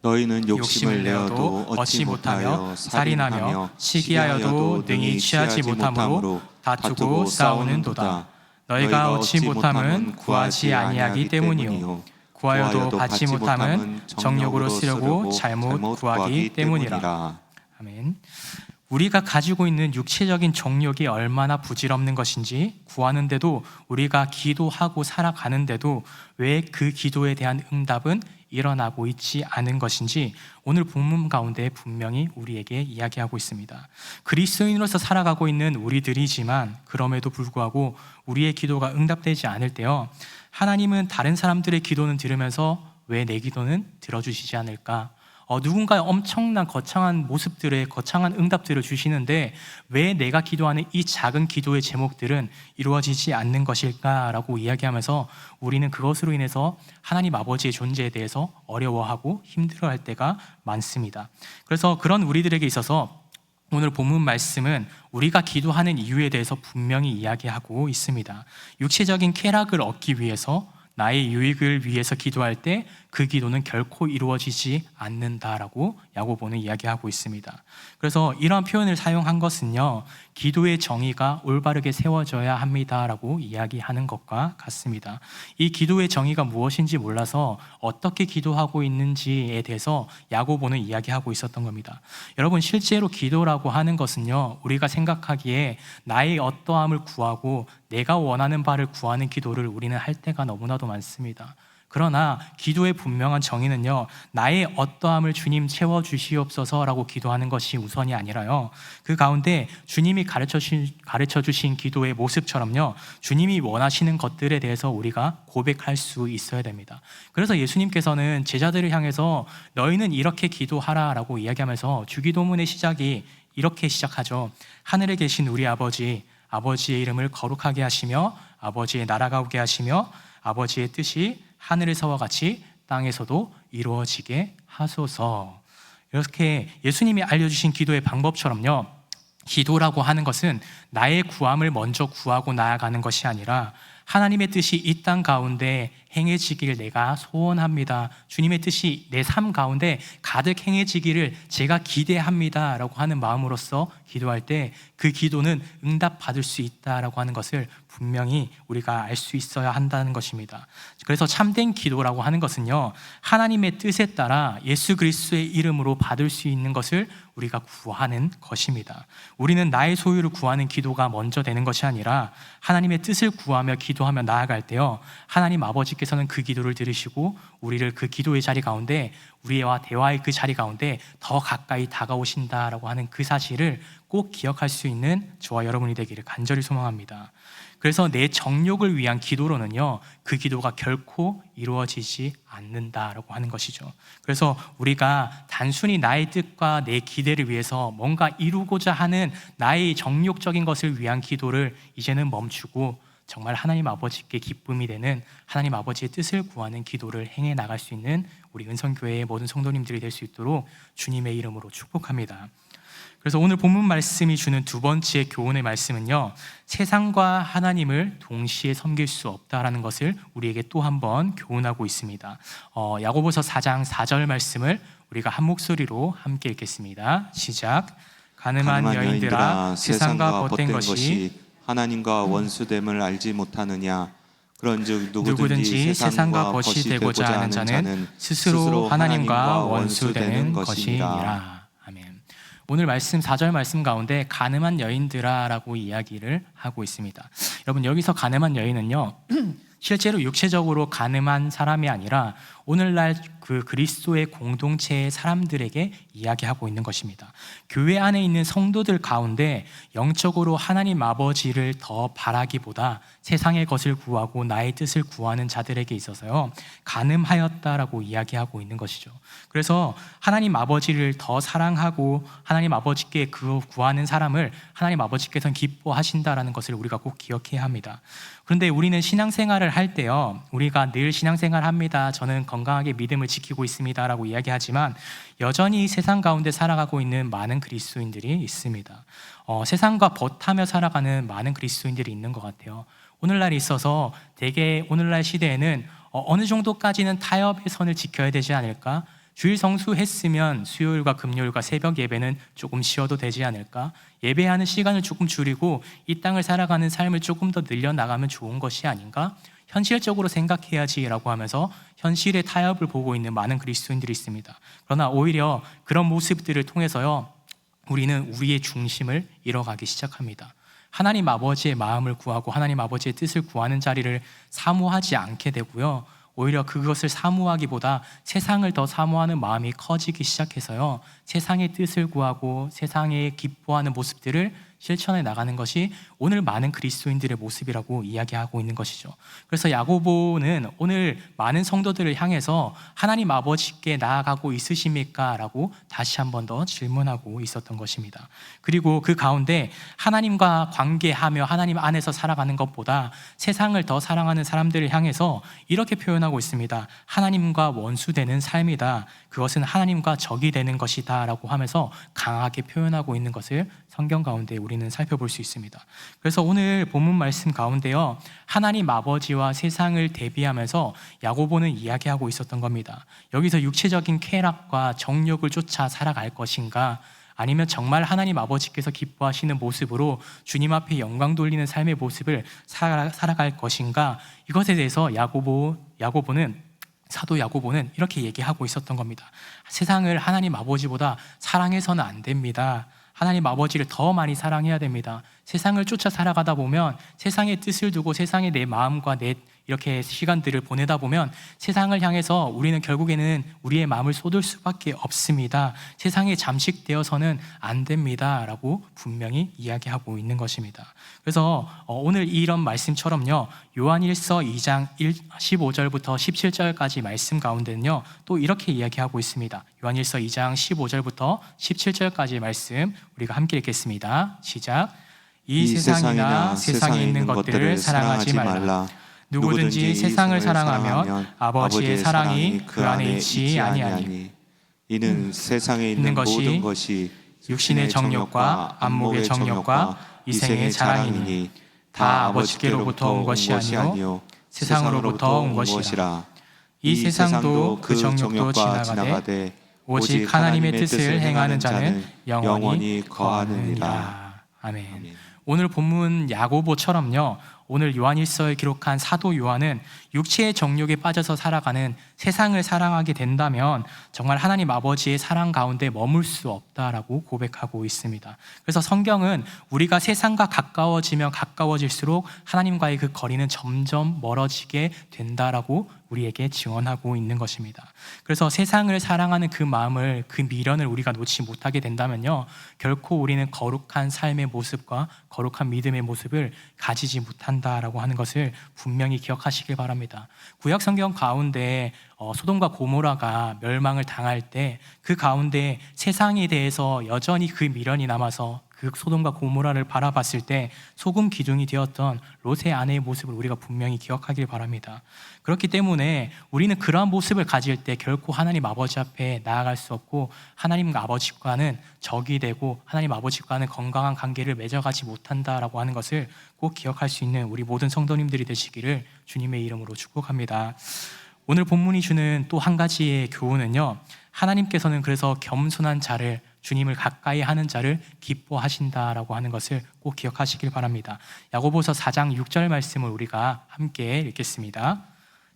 너희는 욕심을 내어도 얻지 못하여 살인하며 시기하여도 능히 취하지 못함으로 다투고 싸우는도다. 너희가 얻지 못함은 구하지 아니하기 때문이요 구하여도 받지 못함은 정욕으로 쓰려고 잘못 구하기 때문이라. 아멘. 우리가 가지고 있는 육체적인 정욕이 얼마나 부질없는 것인지, 구하는데도 우리가 기도하고 살아가는데도 왜 그 기도에 대한 응답은 일어나고 있지 않은 것인지 오늘 본문 가운데 분명히 우리에게 이야기하고 있습니다. 그리스도인으로서 살아가고 있는 우리들이지만 그럼에도 불구하고 우리의 기도가 응답되지 않을 때요, 하나님은 다른 사람들의 기도는 들으면서 왜 내 기도는 들어주시지 않을까? 누군가의 엄청난 거창한 모습들의 거창한 응답들을 주시는데 왜 내가 기도하는 이 작은 기도의 제목들은 이루어지지 않는 것일까라고 이야기하면서 우리는 그것으로 인해서 하나님 아버지의 존재에 대해서 어려워하고 힘들어할 때가 많습니다. 그래서 그런 우리들에게 있어서 오늘 본문 말씀은 우리가 기도하는 이유에 대해서 분명히 이야기하고 있습니다. 육체적인 쾌락을 얻기 위해서 나의 유익을 위해서 기도할 때 그 기도는 결코 이루어지지 않는다라고 야고보는 이야기하고 있습니다. 그래서 이러한 표현을 사용한 것은요, 기도의 정의가 올바르게 세워져야 합니다라고 이야기하는 것과 같습니다. 이 기도의 정의가 무엇인지 몰라서 어떻게 기도하고 있는지에 대해서 야고보는 이야기하고 있었던 겁니다. 여러분, 실제로 기도라고 하는 것은요, 우리가 생각하기에 나의 어떠함을 구하고 내가 원하는 바를 구하는 기도를 우리는 할 때가 너무나도 많습니다. 그러나 기도의 분명한 정의는요, 나의 어떠함을 주님 채워주시옵소서라고 기도하는 것이 우선이 아니라요, 그 가운데 주님이 가르쳐 주신 기도의 모습처럼요, 주님이 원하시는 것들에 대해서 우리가 고백할 수 있어야 됩니다. 그래서 예수님께서는 제자들을 향해서 너희는 이렇게 기도하라라고 이야기하면서 주기도문의 시작이 이렇게 시작하죠. 하늘에 계신 우리 아버지, 아버지의 이름을 거룩하게 하시며 아버지의 나라가 오게 하시며 아버지의 뜻이 하늘에서와 같이 땅에서도 이루어지게 하소서. 이렇게 예수님이 알려주신 기도의 방법처럼요, 기도라고 하는 것은 나의 구함을 먼저 구하고 나아가는 것이 아니라 하나님의 뜻이 이 땅 가운데 행해지기를 내가 소원합니다. 주님의 뜻이 내 삶 가운데 가득 행해지기를 제가 기대합니다 라고 하는 마음으로서 기도할 때 그 기도는 응답받을 수 있다라고 하는 것을 분명히 우리가 알 수 있어야 한다는 것입니다. 그래서 참된 기도라고 하는 것은요, 하나님의 뜻에 따라 예수 그리스도의 이름으로 받을 수 있는 것을 우리가 구하는 것입니다. 우리는 나의 소유를 구하는 기도가 먼저 되는 것이 아니라 하나님의 뜻을 구하며 기도하며 나아갈 때요, 하나님 아버지께서는 그 기도를 들으시고 우리를 그 기도의 자리 가운데, 우리와 대화의 그 자리 가운데 더 가까이 다가오신다라고 하는 그 사실을 꼭 기억할 수 있는 저와 여러분이 되기를 간절히 소망합니다. 그래서 내 정욕을 위한 기도로는요, 그 기도가 결코 이루어지지 않는다라고 하는 것이죠. 그래서 우리가 단순히 나의 뜻과 내 기대를 위해서 뭔가 이루고자 하는 나의 정욕적인 것을 위한 기도를 이제는 멈추고 정말 하나님 아버지께 기쁨이 되는 하나님 아버지의 뜻을 구하는 기도를 행해 나갈 수 있는 우리 은성교회의 모든 성도님들이 될 수 있도록 주님의 이름으로 축복합니다. 그래서 오늘 본문 말씀이 주는 두 번째 교훈의 말씀은요, 세상과 하나님을 동시에 섬길 수 없다라는 것을 우리에게 또 한 번 교훈하고 있습니다. 야고보서 4장 4절 말씀을 우리가 한 목소리로 함께 읽겠습니다. 시작. 가늠한 여인들아, 세상과 벗된 것이 하나님과 원수됨을 알지 못하느냐. 그런즉 누구든지 세상과 벗이 되고자 하는 자는 스스로 하나님과 원수되는 것이니라. 아멘. 오늘 말씀 4절 말씀 가운데 가늠한 여인들아라고 이야기를 하고 있습니다. 여러분, 여기서 가늠한 여인은요, 실제로 육체적으로 가늠한 사람이 아니라 오늘날 그 그리스도의 공동체의 사람들에게 이야기하고 있는 것입니다. 교회 안에 있는 성도들 가운데 영적으로 하나님 아버지를 더 바라기보다 세상의 것을 구하고 나의 뜻을 구하는 자들에게 있어서요, 가늠하였다라고 이야기하고 있는 것이죠. 그래서 하나님 아버지를 더 사랑하고 하나님 아버지께 그 구하는 사람을 하나님 아버지께서는 기뻐하신다라는 것을 우리가 꼭 기억해야 합니다. 그런데 우리는 신앙생활을 할 때요, 우리가 늘 신앙생활 합니다, 저는 건강하게 믿음을 지키고 있습니다라고 이야기하지만 여전히 세상 가운데 살아가고 있는 많은 그리스도인들이 있습니다. 세상과 벗하며 살아가는 많은 그리스도인들이 있는 것 같아요. 오늘날 있어서 대개 오늘날 시대에는 어느 정도까지는 타협의 선을 지켜야 되지 않을까? 주일 성수했으면 수요일과 금요일과 새벽 예배는 조금 쉬어도 되지 않을까? 예배하는 시간을 조금 줄이고 이 땅을 살아가는 삶을 조금 더 늘려나가면 좋은 것이 아닌가? 현실적으로 생각해야지라고 하면서 현실의 타협을 보고 있는 많은 그리스도인들이 있습니다. 그러나 오히려 그런 모습들을 통해서요, 우리는 우리의 중심을 잃어가기 시작합니다. 하나님 아버지의 마음을 구하고 하나님 아버지의 뜻을 구하는 자리를 사모하지 않게 되고요, 오히려 그것을 사모하기보다 세상을 더 사모하는 마음이 커지기 시작해서요, 세상의 뜻을 구하고 세상에 기뻐하는 모습들을 실천해 나가는 것이 오늘 많은 그리스도인들의 모습이라고 이야기하고 있는 것이죠. 그래서 야고보는 오늘 많은 성도들을 향해서 하나님 아버지께 나아가고 있으십니까? 라고 다시 한 번 더 질문하고 있었던 것입니다. 그리고 그 가운데 하나님과 관계하며 하나님 안에서 살아가는 것보다 세상을 더 사랑하는 사람들을 향해서 이렇게 표현하고 있습니다. 하나님과 원수되는 삶이다. 그것은 하나님과 적이 되는 것이다 라고 하면서 강하게 표현하고 있는 것을 성경 가운데 우리는 살펴볼 수 있습니다. 그래서 오늘 본문 말씀 가운데요, 하나님 아버지와 세상을 대비하면서 야고보는 이야기하고 있었던 겁니다. 여기서 육체적인 쾌락과 정욕을 쫓아 살아갈 것인가, 아니면 정말 하나님 아버지께서 기뻐하시는 모습으로 주님 앞에 영광 돌리는 삶의 모습을 살아갈 것인가, 이것에 대해서 사도 야고보는 이렇게 얘기하고 있었던 겁니다. 세상을 하나님 아버지보다 사랑해서는 안 됩니다. 하나님 아버지를 더 많이 사랑해야 됩니다. 세상을 쫓아 살아가다 보면 세상의 뜻을 두고 세상에 내 마음과 내 이렇게 시간들을 보내다 보면 세상을 향해서 우리는 결국에는 우리의 마음을 쏟을 수밖에 없습니다. 세상에 잠식되어서는 안 됩니다 라고 분명히 이야기하고 있는 것입니다. 그래서 오늘 이런 말씀처럼요, 요한일서 2장 15절부터 17절까지 말씀 가운데는요 또 이렇게 이야기하고 있습니다. 요한일서 2장 15절부터 17절까지 말씀 우리가 함께 읽겠습니다. 시작. 이 세상이나 세상에 있는 것들을 사랑하지 말라. 누구든지 세상을 사랑하면 아버지의 사랑이 그 안에 있지 아니하니. 이는 세상에 있는 모든 것이 육신의 정욕과 안목의 정욕과 이생의 자랑이니 다 아버지께로부터 온 것이 아니요 세상으로부터 온 것이라. 이 세상도 그 정욕도 지나가되 오직 하나님의 뜻을 행하는 자는 영원히 거하느니라. 아멘. 오늘 본문 야고보처럼요, 오늘 요한일서에 기록한 사도 요한은 육체의 정욕에 빠져서 살아가는 세상을 사랑하게 된다면 정말 하나님 아버지의 사랑 가운데 머물 수 없다라고 고백하고 있습니다. 그래서 성경은 우리가 세상과 가까워지면 가까워질수록 하나님과의 그 거리는 점점 멀어지게 된다라고 우리에게 증언하고 있는 것입니다. 그래서 세상을 사랑하는 그 마음을, 그 미련을 우리가 놓지 못하게 된다면요, 결코 우리는 거룩한 삶의 모습과 거룩한 믿음의 모습을 가지지 못한다라고 하는 것을 분명히 기억하시길 바랍니다. 구약 성경 가운데 소돔과 고모라가 멸망을 당할 때 그 가운데 세상에 대해서 여전히 그 미련이 남아서 그 소돔과 고모라를 바라봤을 때 소금 기둥이 되었던 롯의 아내의 모습을 우리가 분명히 기억하길 바랍니다. 그렇기 때문에 우리는 그러한 모습을 가질 때 결코 하나님 아버지 앞에 나아갈 수 없고 하나님과 아버지과는 적이 되고 하나님 아버지과는 건강한 관계를 맺어가지 못한다라고 하는 것을 꼭 기억할 수 있는 우리 모든 성도님들이 되시기를 주님의 이름으로 축복합니다. 오늘 본문이 주는 또 한 가지의 교훈은요, 하나님께서는 그래서 겸손한 자를, 주님을 가까이 하는 자를 기뻐하신다라고 하는 것을 꼭 기억하시길 바랍니다. 야고보서 4장 6절 말씀을 우리가 함께 읽겠습니다.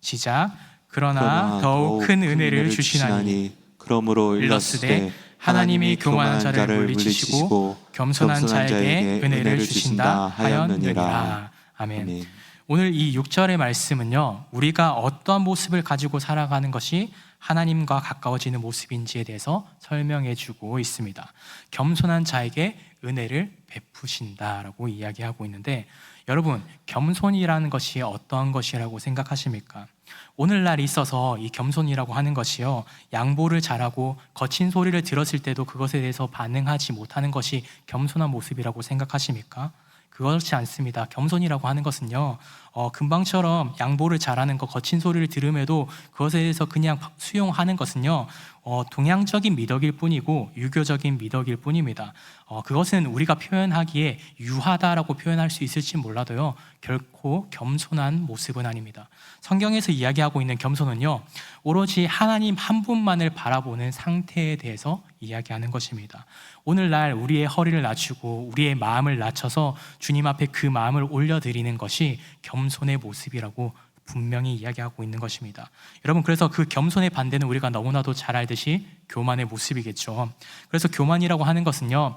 시작. 그러나 더욱 큰 은혜를 주시나니 그러므로 일렀으되 하나님이 교만한 자를 물리치시고 겸손한 자에게 은혜를 주신다 하였느니라. 아멘. 오늘 이 6절의 말씀은요, 우리가 어떠한 모습을 가지고 살아가는 것이 하나님과 가까워지는 모습인지에 대해서 설명해 주고 있습니다. 겸손한 자에게 은혜를 베푸신다라고 이야기하고 있는데, 여러분, 겸손이라는 것이 어떠한 것이라고 생각하십니까? 오늘날 있어서 이 겸손이라고 하는 것이요, 양보를 잘하고 거친 소리를 들었을 때도 그것에 대해서 반응하지 못하는 것이 겸손한 모습이라고 생각하십니까? 그렇지 않습니다. 겸손이라고 하는 것은요, 금방처럼 양보를 잘하는 것, 거친 소리를 들음에도 그것에 대해서 그냥 수용하는 것은요, 동양적인 미덕일 뿐이고 유교적인 미덕일 뿐입니다. 그것은 우리가 표현하기에 유하다라고 표현할 수 있을지 몰라도요, 결코 겸손한 모습은 아닙니다. 성경에서 이야기하고 있는 겸손은요, 오로지 하나님 한 분만을 바라보는 상태에 대해서 이야기하는 것입니다. 오늘날 우리의 허리를 낮추고 우리의 마음을 낮춰서 주님 앞에 그 마음을 올려드리는 것이 겸손의 모습이라고 분명히 이야기하고 있는 것입니다. 여러분, 그래서 그 겸손의 반대는 우리가 너무나도 잘 알듯이 교만의 모습이겠죠. 그래서 교만이라고 하는 것은요,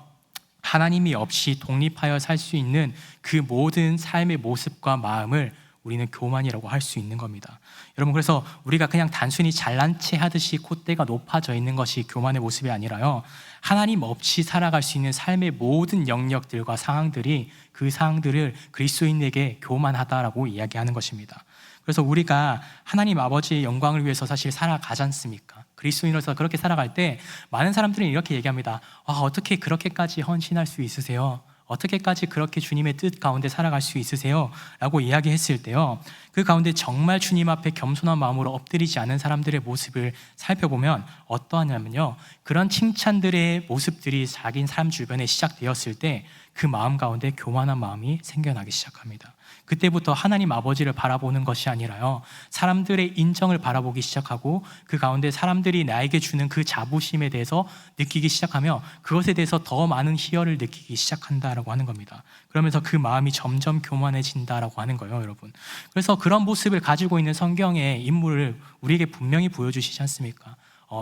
하나님이 없이 독립하여 살 수 있는 그 모든 삶의 모습과 마음을 우리는 교만이라고 할 수 있는 겁니다. 여러분, 그래서 우리가 그냥 단순히 잘난 체 하듯이 콧대가 높아져 있는 것이 교만의 모습이 아니라요, 하나님 없이 살아갈 수 있는 삶의 모든 영역들과 상황들이, 그 상황들을 그리스도인에게 교만하다라고 이야기하는 것입니다. 그래서 우리가 하나님 아버지의 영광을 위해서 사실 살아가지 않습니까? 그리스도인으로서 그렇게 살아갈 때 많은 사람들은 이렇게 얘기합니다. 어떻게 그렇게까지 헌신할 수 있으세요? 어떻게까지 그렇게 주님의 뜻 가운데 살아갈 수 있으세요? 라고 이야기했을 때요, 그 가운데 정말 주님 앞에 겸손한 마음으로 엎드리지 않은 사람들의 모습을 살펴보면 어떠하냐면요, 그런 칭찬들의 모습들이 자기 삶 주변에 시작되었을 때 그 마음 가운데 교만한 마음이 생겨나기 시작합니다. 그때부터 하나님 아버지를 바라보는 것이 아니라요, 사람들의 인정을 바라보기 시작하고 그 가운데 사람들이 나에게 주는 그 자부심에 대해서 느끼기 시작하며 그것에 대해서 더 많은 희열을 느끼기 시작한다라고 하는 겁니다. 그러면서 그 마음이 점점 교만해진다라고 하는 거예요, 여러분. 그래서 그런 모습을 가지고 있는 성경의 인물을 우리에게 분명히 보여주시지 않습니까?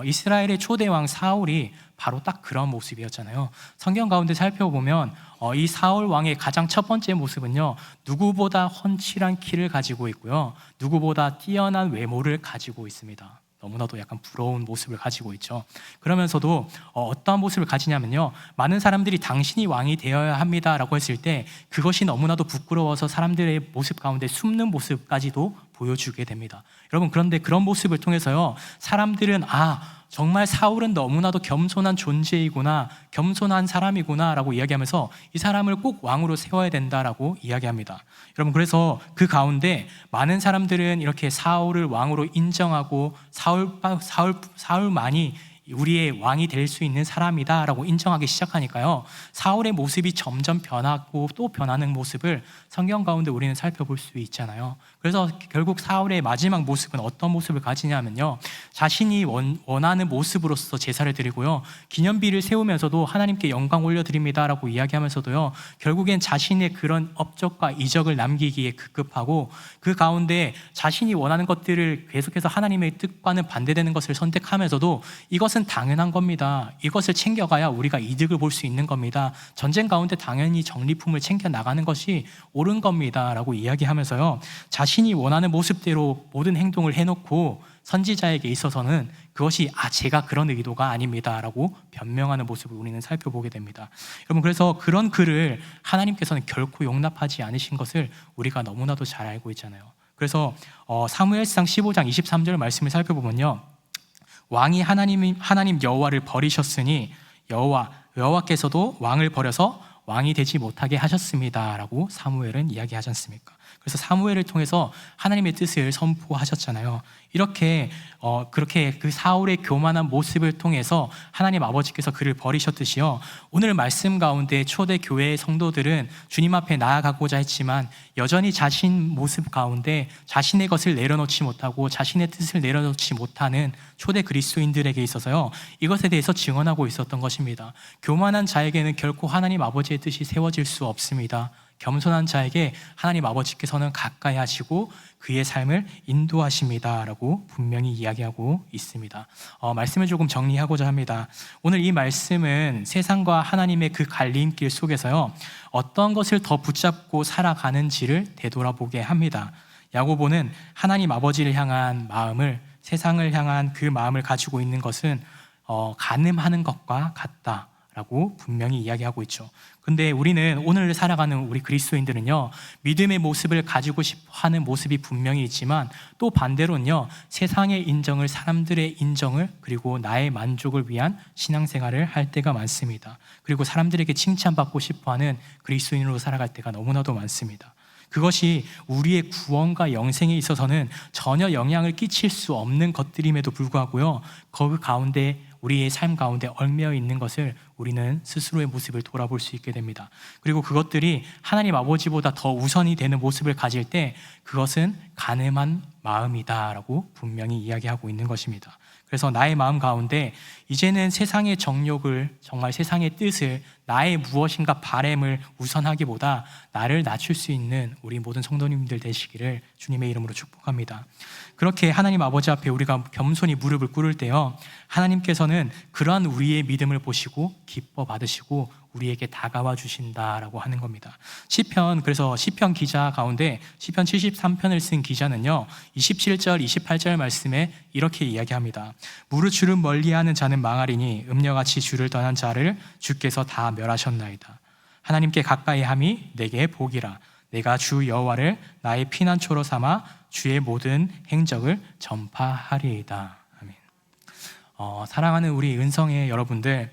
이스라엘의 초대 왕 사울이 바로 딱 그런 모습이었잖아요. 성경 가운데 살펴보면 이 사울 왕의 가장 첫 번째 모습은요, 누구보다 훤칠한 키를 가지고 있고요, 누구보다 뛰어난 외모를 가지고 있습니다. 너무나도 약간 부러운 모습을 가지고 있죠. 그러면서도 어떠한 모습을 가지냐면요, 많은 사람들이 당신이 왕이 되어야 합니다라고 했을 때 그것이 너무나도 부끄러워서 사람들의 모습 가운데 숨는 모습까지도 보여주게 됩니다. 여러분, 그런데 그런 모습을 통해서요, 사람들은 정말 사울은 너무나도 겸손한 존재이구나, 겸손한 사람이구나 라고 이야기하면서 이 사람을 꼭 왕으로 세워야 된다라고 이야기합니다. 여러분, 그래서 그 가운데 많은 사람들은 이렇게 사울을 왕으로 인정하고 사울만이 우리의 왕이 될 수 있는 사람이다 라고 인정하기 시작하니까요, 사울의 모습이 점점 변하고 또 변하는 모습을 성경 가운데 우리는 살펴볼 수 있잖아요. 그래서 결국 사울의 마지막 모습은 어떤 모습을 가지냐면요, 자신이 원하는 모습으로서 제사를 드리고요, 기념비를 세우면서도 하나님께 영광 올려드립니다 라고 이야기하면서도요, 결국엔 자신의 그런 업적과 이적을 남기기에 급급하고 그 가운데 자신이 원하는 것들을 계속해서 하나님의 뜻과는 반대되는 것을 선택하면서도 이것은 당연한 겁니다, 이것을 챙겨가야 우리가 이득을 볼 수 있는 겁니다, 전쟁 가운데 당연히 전리품을 챙겨 나가는 것이 옳은 겁니다 라고 이야기하면서요, 자신이 원하는 모습대로 모든 행동을 해놓고 선지자에게 있어서는 그것이 제가 그런 의도가 아닙니다 라고 변명하는 모습을 우리는 살펴보게 됩니다. 여러분, 그래서 그런 그를 하나님께서는 결코 용납하지 않으신 것을 우리가 너무나도 잘 알고 있잖아요. 그래서 사무엘상 15장 23절 말씀을 살펴보면요, 왕이 하나님 여호와를 버리셨으니 여호와께서도 왕을 버려서 왕이 되지 못하게 하셨습니다 라고 사무엘은 이야기하지 않습니까? 그래서 사무엘을 통해서 하나님의 뜻을 선포하셨잖아요. 이렇게 그렇게 그 사울의 교만한 모습을 통해서 하나님 아버지께서 그를 버리셨듯이요, 오늘 말씀 가운데 초대 교회의 성도들은 주님 앞에 나아가고자 했지만 여전히 자신 모습 가운데 자신의 것을 내려놓지 못하고 자신의 뜻을 내려놓지 못하는 초대 그리스도인들에게 있어서요, 이것에 대해서 증언하고 있었던 것입니다. 교만한 자에게는 결코 하나님 아버지의 뜻이 세워질 수 없습니다. 겸손한 자에게 하나님 아버지께서는 가까이 하시고 그의 삶을 인도하십니다 라고 분명히 이야기하고 있습니다. 말씀을 조금 정리하고자 합니다. 오늘 이 말씀은 세상과 하나님의 그 갈림길 속에서요, 어떤 것을 더 붙잡고 살아가는지를 되돌아보게 합니다. 야고보는 하나님 아버지를 향한 마음을, 세상을 향한 그 마음을 가지고 있는 것은 간음하는 것과 같다 라고 분명히 이야기하고 있죠. 근데 우리는 오늘 살아가는 우리 그리스도인들은요, 믿음의 모습을 가지고 싶어 하는 모습이 분명히 있지만 또 반대로는요, 세상의 인정을, 사람들의 인정을, 그리고 나의 만족을 위한 신앙생활을 할 때가 많습니다. 그리고 사람들에게 칭찬받고 싶어 하는 그리스도인으로 살아갈 때가 너무나도 많습니다. 그것이 우리의 구원과 영생에 있어서는 전혀 영향을 끼칠 수 없는 것들임에도 불구하고요, 그 가운데 우리의 삶 가운데 얽매여 있는 것을 우리는 스스로의 모습을 돌아볼 수 있게 됩니다. 그리고 그것들이 하나님 아버지보다 더 우선이 되는 모습을 가질 때 그것은 간음한 마음이다라고 분명히 이야기하고 있는 것입니다. 그래서 나의 마음 가운데 이제는 세상의 정욕을, 정말 세상의 뜻을, 나의 무엇인가 바램을 우선하기보다 나를 낮출 수 있는 우리 모든 성도님들 되시기를 주님의 이름으로 축복합니다. 그렇게 하나님 아버지 앞에 우리가 겸손히 무릎을 꿇을 때요, 하나님께서는 그러한 우리의 믿음을 보시고 기뻐 받으시고 우리에게 다가와 주신다라고 하는 겁니다. 그래서 시편 기자 가운데 시편 73편을 쓴 기자는요, 27절 28절 말씀에 이렇게 이야기합니다. 무릇 주를 멀리하는 자는 망하리니 음녀같이 주를 떠난 자를 주께서 다 멸하셨나이다. 하나님께 가까이 함이 내게 복이라. 내가 주 여호와를 나의 피난처로 삼아 주의 모든 행적을 전파하리이다. 아멘. 사랑하는 우리 은성의 여러분들,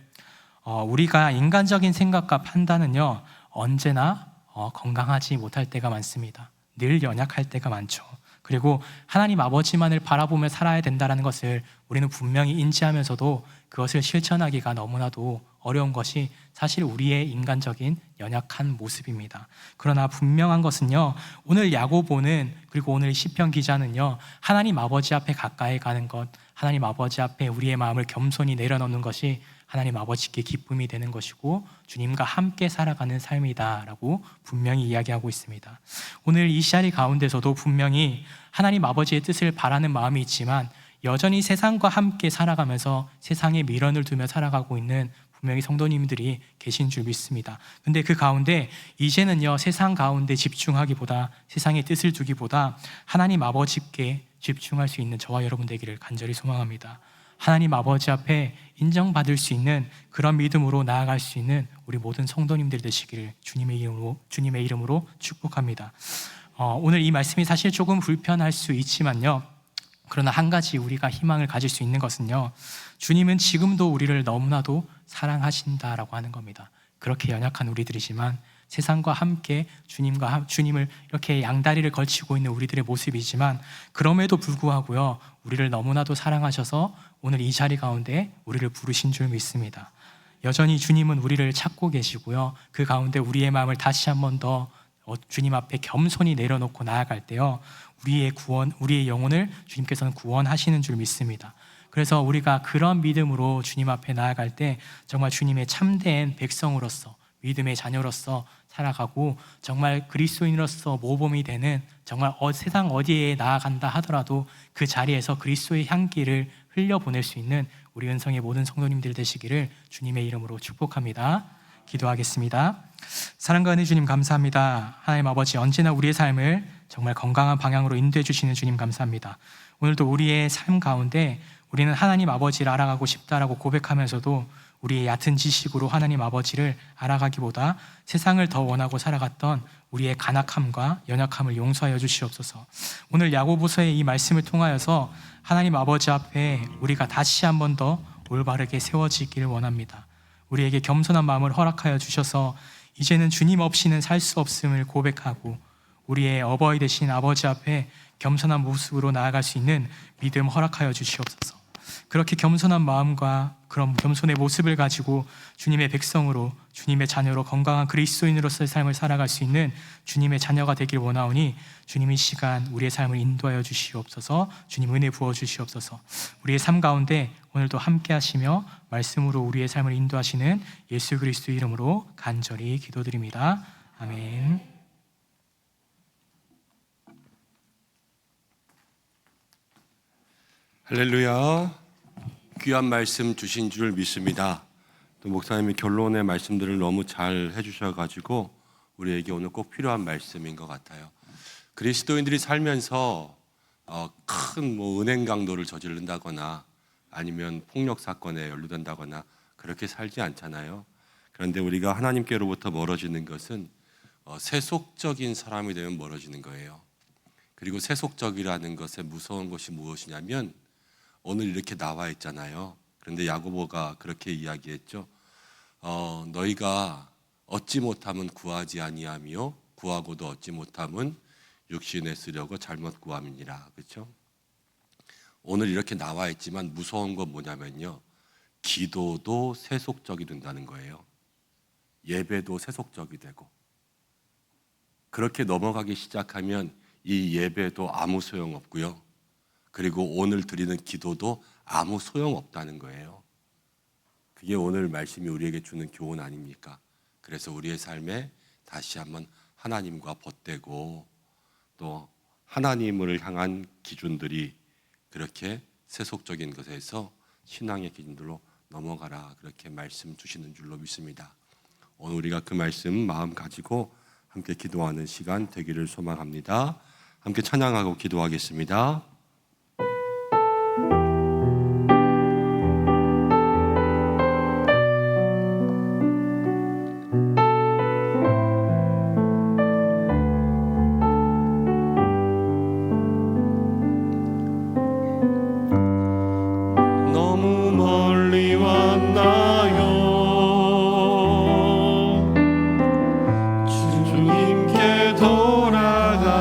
우리가 인간적인 생각과 판단은요, 언제나 건강하지 못할 때가 많습니다. 늘 연약할 때가 많죠. 그리고 하나님 아버지만을 바라보며 살아야 된다는 것을 우리는 분명히 인지하면서도 그것을 실천하기가 너무나도 어려운 것이 사실 우리의 인간적인 연약한 모습입니다. 그러나 분명한 것은요, 오늘 야고보는, 그리고 오늘 시편 기자는요, 하나님 아버지 앞에 가까이 가는 것, 하나님 아버지 앞에 우리의 마음을 겸손히 내려놓는 것이 하나님 아버지께 기쁨이 되는 것이고 주님과 함께 살아가는 삶이다라고 분명히 이야기하고 있습니다. 오늘 이 자리 가운데서도 분명히 하나님 아버지의 뜻을 바라는 마음이 있지만 여전히 세상과 함께 살아가면서 세상에 미련을 두며 살아가고 있는 분명히 성도님들이 계신 줄 믿습니다. 근데 그 가운데 이제는요, 세상 가운데 집중하기보다, 세상의 뜻을 두기보다 하나님 아버지께 집중할 수 있는 저와 여러분 되기를 간절히 소망합니다. 하나님 아버지 앞에 인정받을 수 있는 그런 믿음으로 나아갈 수 있는 우리 모든 성도님들 되시기를 주님의 이름으로 축복합니다. 오늘 이 말씀이 사실 조금 불편할 수 있지만요, 그러나 한 가지 우리가 희망을 가질 수 있는 것은요, 주님은 지금도 우리를 너무나도 사랑하신다라고 하는 겁니다. 그렇게 연약한 우리들이지만 세상과 함께 주님을 이렇게 양다리를 걸치고 있는 우리들의 모습이지만 그럼에도 불구하고요, 우리를 너무나도 사랑하셔서 오늘 이 자리 가운데 우리를 부르신 줄 믿습니다. 여전히 주님은 우리를 찾고 계시고요, 그 가운데 우리의 마음을 다시 한 번 더 주님 앞에 겸손히 내려놓고 나아갈 때요, 우리의 영혼을 주님께서는 구원하시는 줄 믿습니다. 그래서 우리가 그런 믿음으로 주님 앞에 나아갈 때 정말 주님의 참된 백성으로서, 믿음의 자녀로서 살아가고 정말 그리스도인으로서 모범이 되는, 정말 세상 어디에 나아간다 하더라도 그 자리에서 그리스도의 향기를 흘려보낼 수 있는 우리 은성의 모든 성도님들 되시기를 주님의 이름으로 축복합니다. 기도하겠습니다. 사랑과 은혜 주님 감사합니다. 하나님 아버지, 언제나 우리의 삶을 정말 건강한 방향으로 인도해 주시는 주님 감사합니다. 오늘도 우리의 삶 가운데 우리는 하나님 아버지를 알아가고 싶다라고 고백하면서도 우리의 얕은 지식으로 하나님 아버지를 알아가기보다 세상을 더 원하고 살아갔던 우리의 간악함과 연약함을 용서하여 주시옵소서. 오늘 야고보서의 이 말씀을 통하여서 하나님 아버지 앞에 우리가 다시 한 번 더 올바르게 세워지기를 원합니다. 우리에게 겸손한 마음을 허락하여 주셔서 이제는 주님 없이는 살 수 없음을 고백하고 우리의 어버이 되신 아버지 앞에 겸손한 모습으로 나아갈 수 있는 믿음 허락하여 주시옵소서. 그렇게 겸손한 마음과 그런 겸손의 모습을 가지고 주님의 백성으로, 주님의 자녀로, 건강한 그리스도인으로서의 삶을 살아갈 수 있는 주님의 자녀가 되길 원하오니 주님 이 시간 우리의 삶을 인도하여 주시옵소서. 주님 은혜 부어 주시옵소서. 우리의 삶 가운데 오늘도 함께 하시며 말씀으로 우리의 삶을 인도하시는 예수 그리스도 이름으로 간절히 기도드립니다. 아멘. 할렐루야. 귀한 말씀 주신 줄 믿습니다. 또 목사님이 결론의 말씀들을 너무 잘 해주셔가지고 우리에게 오늘 꼭 필요한 말씀인 것 같아요. 그리스도인들이 살면서 큰 은행 강도를 저지른다거나 아니면 폭력 사건에 연루된다거나 그렇게 살지 않잖아요. 그런데 우리가 하나님께로부터 멀어지는 것은 세속적인 사람이 되면 멀어지는 거예요. 그리고 세속적이라는 것의 무서운 것이 무엇이냐면 오늘 이렇게 나와 있잖아요. 그런데 야고보가 그렇게 이야기했죠. 너희가 얻지 못함은 구하지 아니하며 구하고도 얻지 못함은 육신에 쓰려고 잘못 구함이니라. 그렇죠? 오늘 이렇게 나와 있지만 무서운 건 뭐냐면요, 기도도 세속적이 된다는 거예요. 예배도 세속적이 되고, 그렇게 넘어가기 시작하면 이 예배도 아무 소용 없고요, 그리고 오늘 드리는 기도도 아무 소용 없다는 거예요. 그게 오늘 말씀이 우리에게 주는 교훈 아닙니까? 그래서 우리의 삶에 다시 한번 하나님과 벗되고 또 하나님을 향한 기준들이 그렇게 세속적인 것에서 신앙의 기준들로 넘어가라, 그렇게 말씀 주시는 줄로 믿습니다. 오늘 우리가 그 말씀 마음 가지고 함께 기도하는 시간 되기를 소망합니다. 함께 찬양하고 기도하겠습니다. 너무 멀리 왔나요? 주님께 돌아가기엔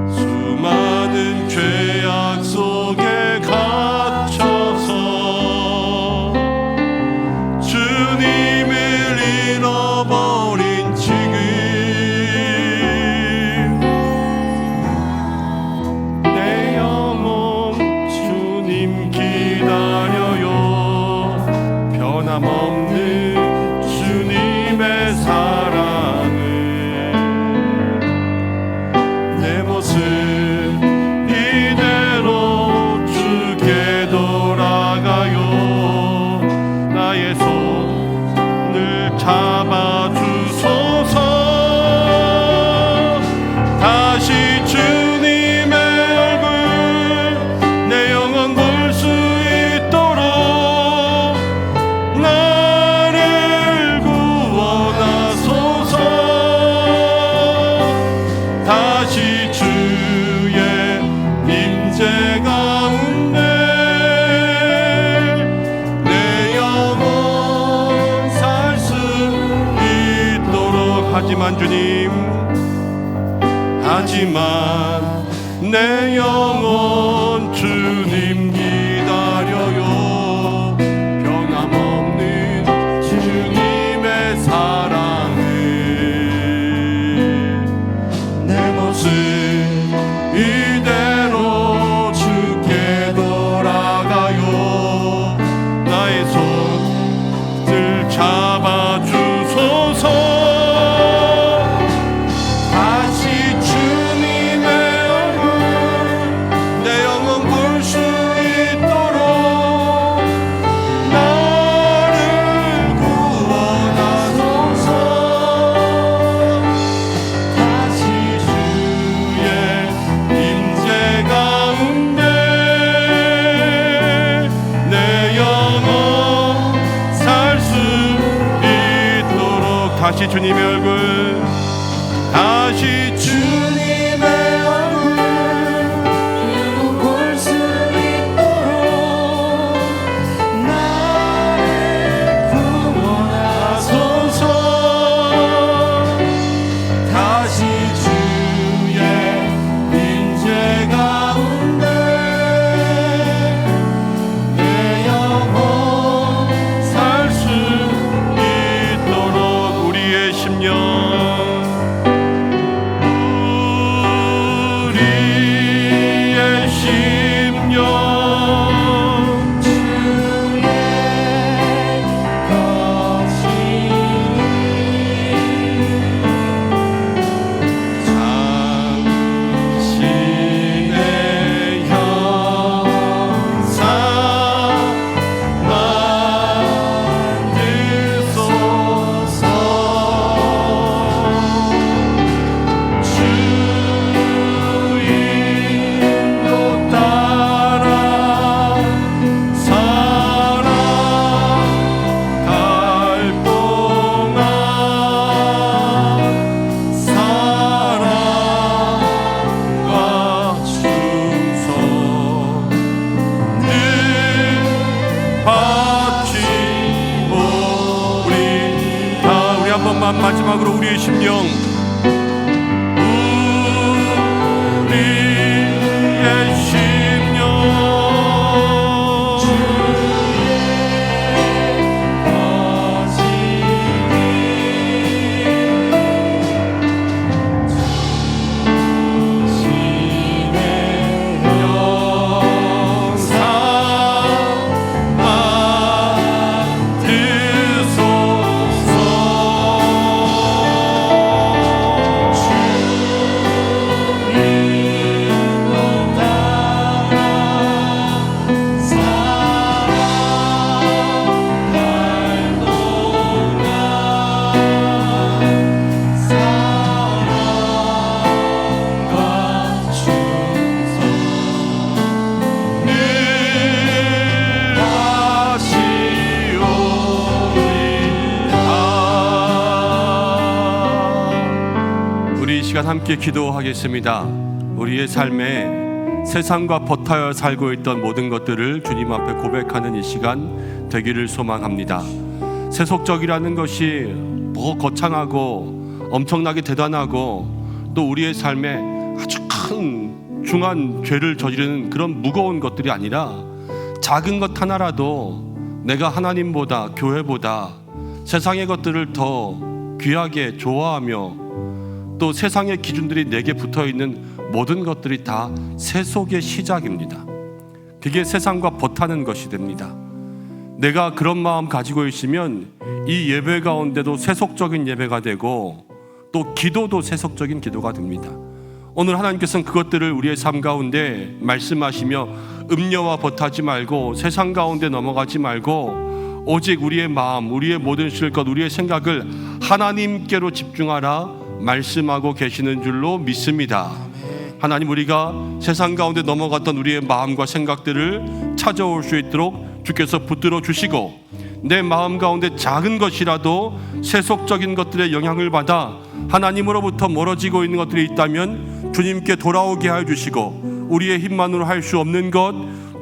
수많은 죄악 속에 갇혀서 주님을 잃어버린 지금 내 영혼 주님 기다려요. 변함없는 주님의 사랑을 내 모습 이대로 주께 돌아가요. 나의 손을 잡아주소서. 다시 주님의 얼굴 내 영혼 볼 수 있도록 나를 구원하소서. 다시 주의 임재 가운데 내 영혼 살 수 있도록. 하지만 주님, 하지만 내 영혼 주님 기다려요. 변함없는 주님의 사랑을 내 모습 이대로 주께 돌아가요. 나의 손을 잡아주소서. 다시 주님의 얼굴 내 영혼 볼 수 있도록 나를 구원하소서. 다시 주의 임재 가운데 내 영혼 살 수 있도록. 다시 주님의 얼굴, 다시 주님의 얼굴 볼 수 있도록 나를 구원하소서. 다시 주의 임재 가운데 내 영혼 살 수 있도록. 우리의 심령 마지막으로 우리의 심령, 우리의 심령 시간 함께 기도하겠습니다. 우리의 삶에 세상과 버타여 살고 있던 모든 것들을 주님 앞에 고백하는 이 시간 되기를 소망합니다. 세속적이라는 것이 더 거창하고 엄청나게 대단하고 또 우리의 삶에 아주 큰 중한 죄를 저지르는 그런 무거운 것들이 아니라 작은 것 하나라도 내가 하나님보다 교회보다 세상의 것들을 더 귀하게 좋아하며 또 세상의 기준들이 내게 붙어있는 모든 것들이 다 세속의 시작입니다. 그게 세상과 버타는 것이 됩니다. 내가 그런 마음 가지고 있으면 이 예배 가운데도 세속적인 예배가 되고 또 기도도 세속적인 기도가 됩니다. 오늘 하나님께서는 그것들을 우리의 삶 가운데 말씀하시며 음녀와 버타지 말고 세상 가운데 넘어가지 말고 오직 우리의 마음, 우리의 모든 실것, 우리의 생각을 하나님께로 집중하라 말씀하고 계시는 줄로 믿습니다. 하나님, 우리가 세상 가운데 넘어갔던 우리의 마음과 생각들을 찾아올 수 있도록 주께서 붙들어 주시고 내 마음 가운데 작은 것이라도 세속적인 것들의 영향을 받아 하나님으로부터 멀어지고 있는 것들이 있다면 주님께 돌아오게 하여 주시고 우리의 힘만으로 할 수 없는 것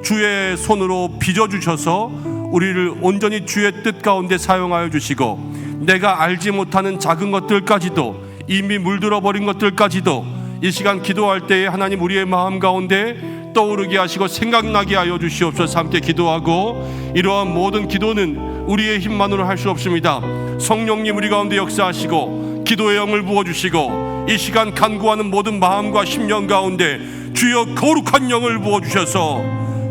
주의 손으로 빚어주셔서 우리를 온전히 주의 뜻 가운데 사용하여 주시고 내가 알지 못하는 작은 것들까지도 이미 물들어 버린 것들까지도 이 시간 기도할 때에 하나님 우리의 마음 가운데 떠오르게 하시고 생각나게 하여 주시옵소서. 함께 기도하고 이러한 모든 기도는 우리의 힘만으로 할 수 없습니다. 성령님 우리 가운데 역사하시고 기도의 영을 부어주시고 이 시간 간구하는 모든 마음과 심령 가운데 주여 거룩한 영을 부어주셔서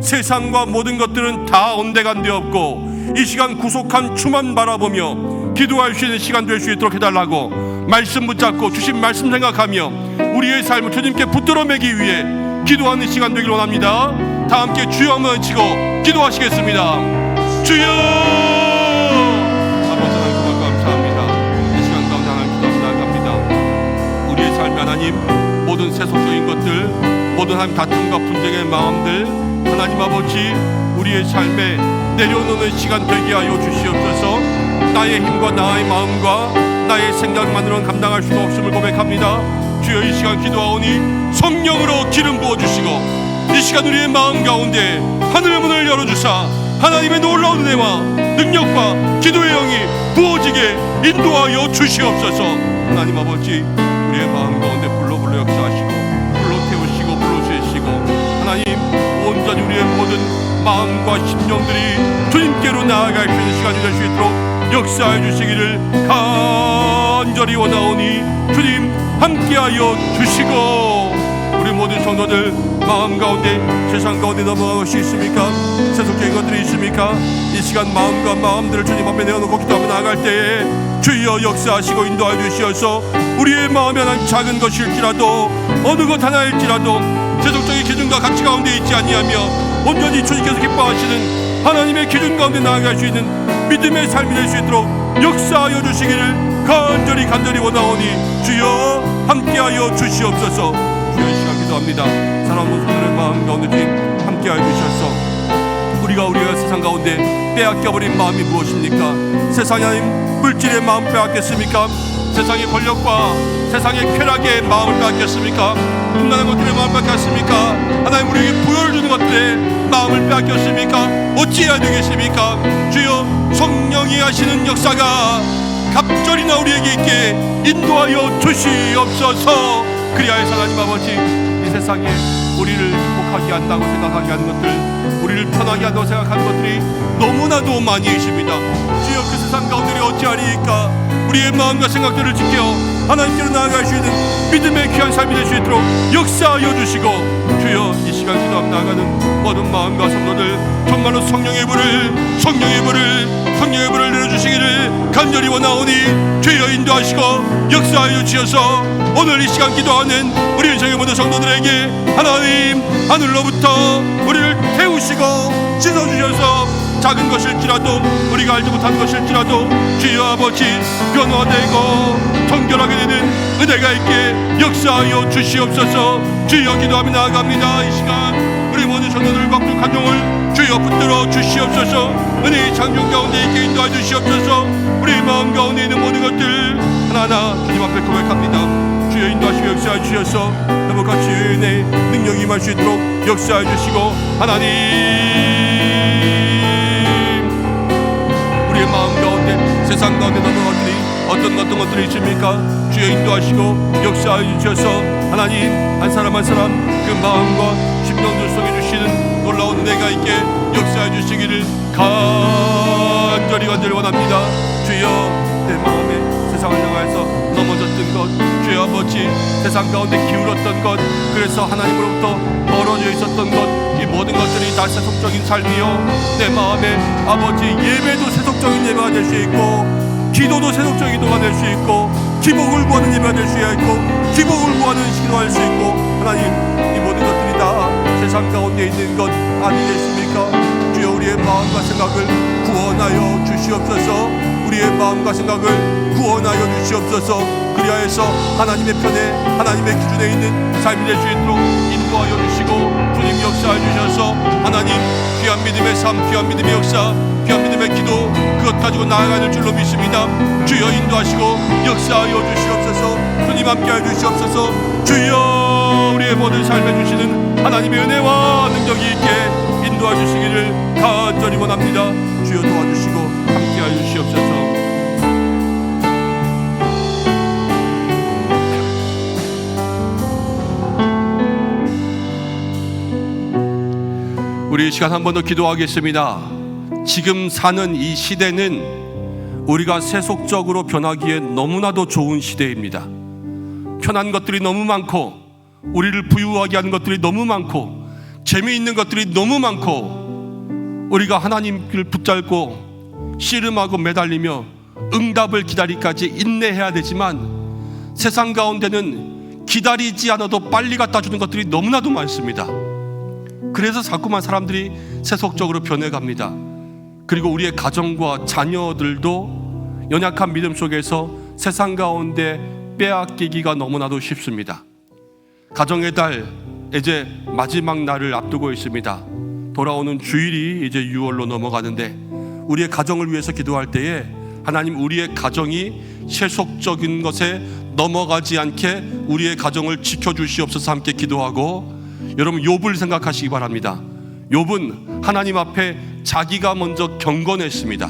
세상과 모든 것들은 다 온데간데 없고 이 시간 구속한 주만 바라보며 기도할 수 있는 시간 될 수 있도록 해달라고 말씀 붙잡고 주신 말씀 생각하며 우리의 삶을 주님께 붙들어 매기 위해 기도하는 시간 되길 원합니다. 다 함께 주여 한번 외치고 기도하시겠습니다. 주여! 아버지 하나님 정말 감사합니다. 이 시간 가운데 하나님 기도 나아갑니다. 우리의 삶 하나님 모든 세속적인 것들 모든 하나님 다툼과 분쟁의 마음들 하나님 아버지 우리의 삶에 내려놓는 시간 되게 하여 주시옵소서. 나의 힘과 나의 마음과 나의 생각만으로는 감당할 수가 없음을 고백합니다. 주여 이 시간 기도하오니 성령으로 기름 부어주시고 이 시간 우리의 마음 가운데 하늘의 문을 열어주사 하나님의 놀라운 은혜와 능력과 기도의 영이 부어지게 인도하여 주시옵소서. 하나님 아버지 우리의 마음 가운데 불러 역사하시고 불러 태우시고 불러 주시고 하나님 온전히 우리의 모든 마음과 심령들이 주님께로 나아갈 수 있는 시간이 될 수 있도록 역사해 주시기를 간절히 원하오니 주님 함께하여 주시고 우리 모든 성도들 마음 가운데 세상 가운데 넘어갈 것이 있습니까? 세속적인 것들이 있습니까? 이 시간 마음과 마음들을 주님 앞에 내어놓고 기도하며 나아갈 때에 주여 역사하시고 인도하여 주시어서 우리의 마음이 하나 작은 것일지라도 어느 것 하나일지라도 세속적인 기준과 가치 가운데 있지 아니하며 온전히 주님께서 기뻐하시는 하나님의 기준 가운데 나아갈 수 있는 믿음의 삶이 될 수 있도록 역사하여 주시기를 간절히 원하오니 주여 함께하여 주시옵소서. 주여 이 시간 기도합니다. 사랑하는 손들의 마음 가운데 주님 함께하여 주셔서 우리가 세상 가운데 빼앗겨버린 마음이 무엇입니까? 세상이 아닌 물질의 마음 빼앗겼습니까? 세상의 권력과 세상의 쾌락의 마음을 빼앗겼습니까? 흠나는 것들의 마음을 빼앗겼습니까? 하나님 우리에게 부여를 주는 것들의 마음을 빼앗겼습니까? 어찌해야 되겠습니까? 주여 성령이 하시는 역사가 갑절이나 우리에게 있게 인도하여 주시옵소서. 그리하여서 하나님 아버지 이 세상에 우리를 행복하게 한다고 생각하게 하는 것들 우리를 편하게 한다고 생각하는 것들이 너무나도 많이 있습니다. 주여 그 세상 가운데 어찌하리이까 우리의 마음과 생각들을 지켜 하나님께로 나아갈 수 있는 믿음의 귀한 삶이 될 수 있도록 역사하여 주시고 주여 이 시간 기도하며 나아가는 모든 마음과 성도들 정말로 성령의 불을 내려주시기를 간절히 원하오니 주여 인도하시고 역사하여 주셔서 오늘 이 시간 기도하는 우리 인생의 모든 성도들에게 하나님 하늘로부터 우리를 태우시고 씻어주셔서 작은 것일지라도 우리가 알지 못한 것일지라도 주여 아버지 변화되고 정결하게 되는 은혜가 있게 역사하여 주시옵소서. 주여 기도하며 나아갑니다. 이 시간 우리 모든 성도들 각종 간용을 주여 붙들어 주시옵소서. 은혜의 장정 가운데 있게 인도하여 주시옵소서. 우리 마음 가운데 있는 모든 것들 하나하나 주님 앞에 고백합니다. 주여 인도하시고 역사하여 주셔서 회복한 주의 은혜 능력이 임할 수 있도록 역사하여 주시고 하나님 우리의 마음 가운데 세상 가운데 넘어간 것들이 어떤 것들이 있습니까? 주여 인도하시고 역사하여 주셔서 하나님 한 사람 한 사람 그 마음과 심령들 속에 주시는 놀라운 은혜가 있게 역사해 주시기를 간절히 원합니다. 주여 내 마음에 세상을 향해서 넘어졌던 것, 주여 아버지 세상 가운데 기울었던 것, 그래서 하나님으로부터 멀어져 있었던 것, 이 모든 것들이 다 세속적인 삶이요 내 마음에 아버지 예배도 세속적인 예배가 될 수 있고 기도도 세속적인 기도가 될 수 있고 기복을 구하는 예배가 될 수 있고 기복을 구하는 기도할 수 있고 하나님 이 모든 것들이 다 세상 가운데 있는 것 아니겠습니까? 주여 우리의 마음과 생각을 구원하여 주시옵소서. 우리의 마음과 생각을 구원하여 주시옵소서. 그리하여서 하나님의 편에 하나님의 기준에 있는 삶이 될 수 있도록 인도하여 주시고 주님 역사해 주셔서 하나님 귀한 믿음의 삶, 귀한 믿음의 역사, 귀한 믿음의 기도 그것 가지고 나아가는 줄로 믿습니다. 주여 인도하시고 역사하여 주시옵소서. 주님 함께하여 주시옵소서. 주여 우리의 모든 삶에 주시는 하나님의 은혜와 능력이 있게 인도하여 주시기를 간절히 원합니다. 주여 도와주시고 함께하여 주시옵소서. 우리 이 시간 한 번 더 기도하겠습니다. 지금 사는 이 시대는 우리가 세속적으로 변하기에 너무나도 좋은 시대입니다. 편한 것들이 너무 많고 우리를 부유하게 하는 것들이 너무 많고 재미있는 것들이 너무 많고 우리가 하나님을 붙잡고 씨름하고 매달리며 응답을 기다리기까지 인내해야 되지만 세상 가운데는 기다리지 않아도 빨리 갖다 주는 것들이 너무나도 많습니다. 그래서 자꾸만 사람들이 세속적으로 변해갑니다. 그리고 우리의 가정과 자녀들도 연약한 믿음 속에서 세상 가운데 빼앗기기가 너무나도 쉽습니다. 가정의 달 이제 마지막 날을 앞두고 있습니다. 돌아오는 주일이 이제 6월로 넘어가는데 우리의 가정을 위해서 기도할 때에 하나님 우리의 가정이 세속적인 것에 넘어가지 않게 우리의 가정을 지켜주시옵소서 함께 기도하고 여러분 욥을 생각하시기 바랍니다. 욥은 하나님 앞에 자기가 먼저 경건했습니다.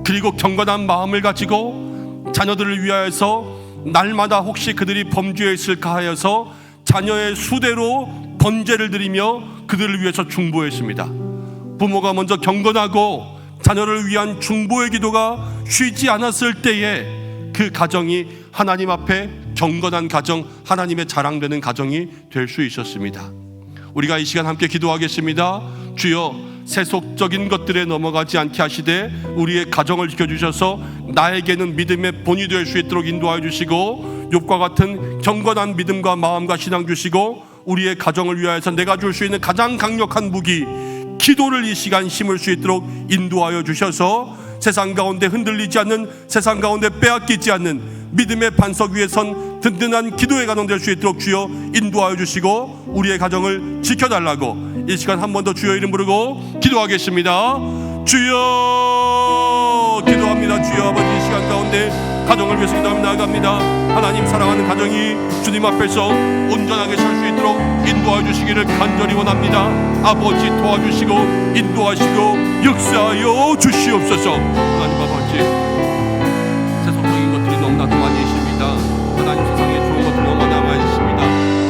그리고 경건한 마음을 가지고 자녀들을 위하여서 날마다 혹시 그들이 범죄에 있을까 하여서 자녀의 수대로 번제를 드리며 그들을 위해서 중보했습니다. 부모가 먼저 경건하고 자녀를 위한 중보의 기도가 쉬지 않았을 때에 그 가정이 하나님 앞에 경건한 가정, 하나님의 자랑되는 가정이 될 수 있었습니다. 우리가 이 시간 함께 기도하겠습니다. 주여 세속적인 것들에 넘어가지 않게 하시되 우리의 가정을 지켜주셔서 나에게는 믿음의 본이 될 수 있도록 인도하여 주시고 욥과 같은 경건한 믿음과 마음과 신앙 주시고 우리의 가정을 위하여서 내가 줄 수 있는 가장 강력한 무기 기도를 이 시간 심을 수 있도록 인도하여 주셔서 세상 가운데 흔들리지 않는, 세상 가운데 빼앗기지 않는 믿음의 반석 위에 선 든든한 기도의 가정 될 수 있도록 주여 인도하여 주시고 우리의 가정을 지켜달라고 이 시간 한 번 더 주여 이름 부르고 기도하겠습니다. 주여 기도합니다. 주여 아버지 이 시간 가운데 가정을 위해서 기도하며 나아갑니다. 하나님 사랑하는 가정이 주님 앞에서 온전하게 살 수 있도록 인도하여 주시기를 간절히 원합니다. 아버지 도와주시고 인도하시고 역사하여 주시옵소서. 하나님 아버지 세속적인 것들이 너무나도 많이 있습니다. 하나님 세상에 좋은 것들 너무나 많이 있습니다.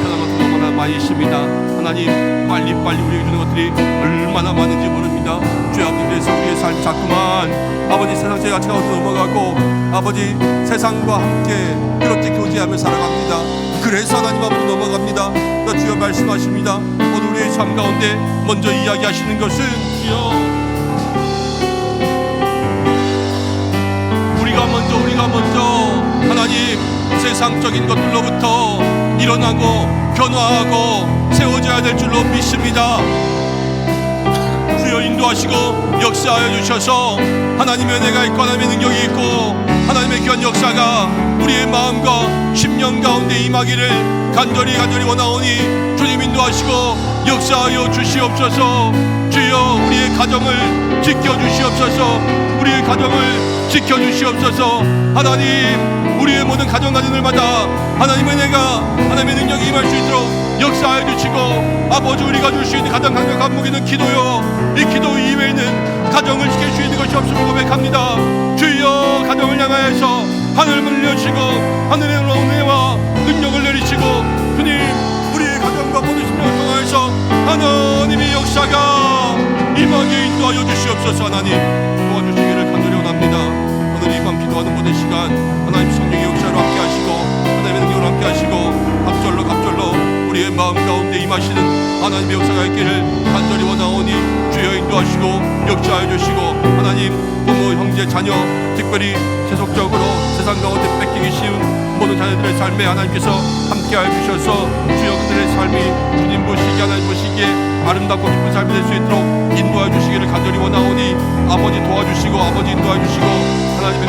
편한 것들 너무나 많이 있습니다. 하나님 빨리빨리 우리에게 주는 것들이 얼마나 많은지 모릅니다. 주여 아버지 그래서 우리의 삶 자꾸만 아버지 세상의 가치가 넘어가고 아버지 세상과 함께 그렇게 교제하며 살아갑니다. 그래서 하나님 아버지 넘어갑니다. 나 주여 말씀하십니다. 오늘 우리의 삶 가운데 먼저 이야기하시는 것은 주여 우리가 먼저 하나님 세상적인 것들로부터 일어나고 변화하고 세워져야 될 줄로 믿습니다. 주여 인도하시고 역사하여 주셔서 하나님의 은혜가 있고 하나님의 능력이 있고 하나님의 귀한 역사가 우리의 마음과 심령 가운데 임하기를 간절히 원하오니 주님 인도하시고 역사하여 주시옵소서. 주여 우리의 가정을 지켜주시옵소서. 우리의 가정을 지켜주시옵소서. 하나님 우리의 모든 가정 가진들마다 하나님의 은혜가 하나님의 능력이 임할 수 있도록 역사하여 주시고 아버지 우리가 줄 수 있는 가장 강력한 무기는 기도요 이 기도 이외에는 가정을 지킬 수 있는 것이 없음을 고백합니다. 주여 가정을 향하여서 하늘문을 여시고 하늘의 은혜와 능력을 내리시고 주님 우리의 가정과 모든 심령을 통하여서 하나님의 역사가 임하게 인도하여 주시옵소서. 하나님 도와주시기를 간절히 원합니다. 오늘 이 밤 기도하는 모든 시간 하나님 성령의 역사로 함께 하시고 하나님의 능력으로 함께 하시고 갑절로 우리의 마음 가운데 임하시는 하나님의 역사가 있기를 간절히 원하오니 주여 인도하시고 역사하여 주시고 하나님 부모 형제 자녀 특별히 세속적으로 세상 가운데 뺏기기 쉬운 모든 자녀들의 삶에 하나님께서 함께하여 주셔서 주여 그들의 삶이 주님 보시기에 하나님 보시기에 아름답고 기쁜 삶이 될 수 있도록 인도하여 주시기를 간절히 원하오니 아버지 도와주시고 아버지 인도하여 주시고 하나님의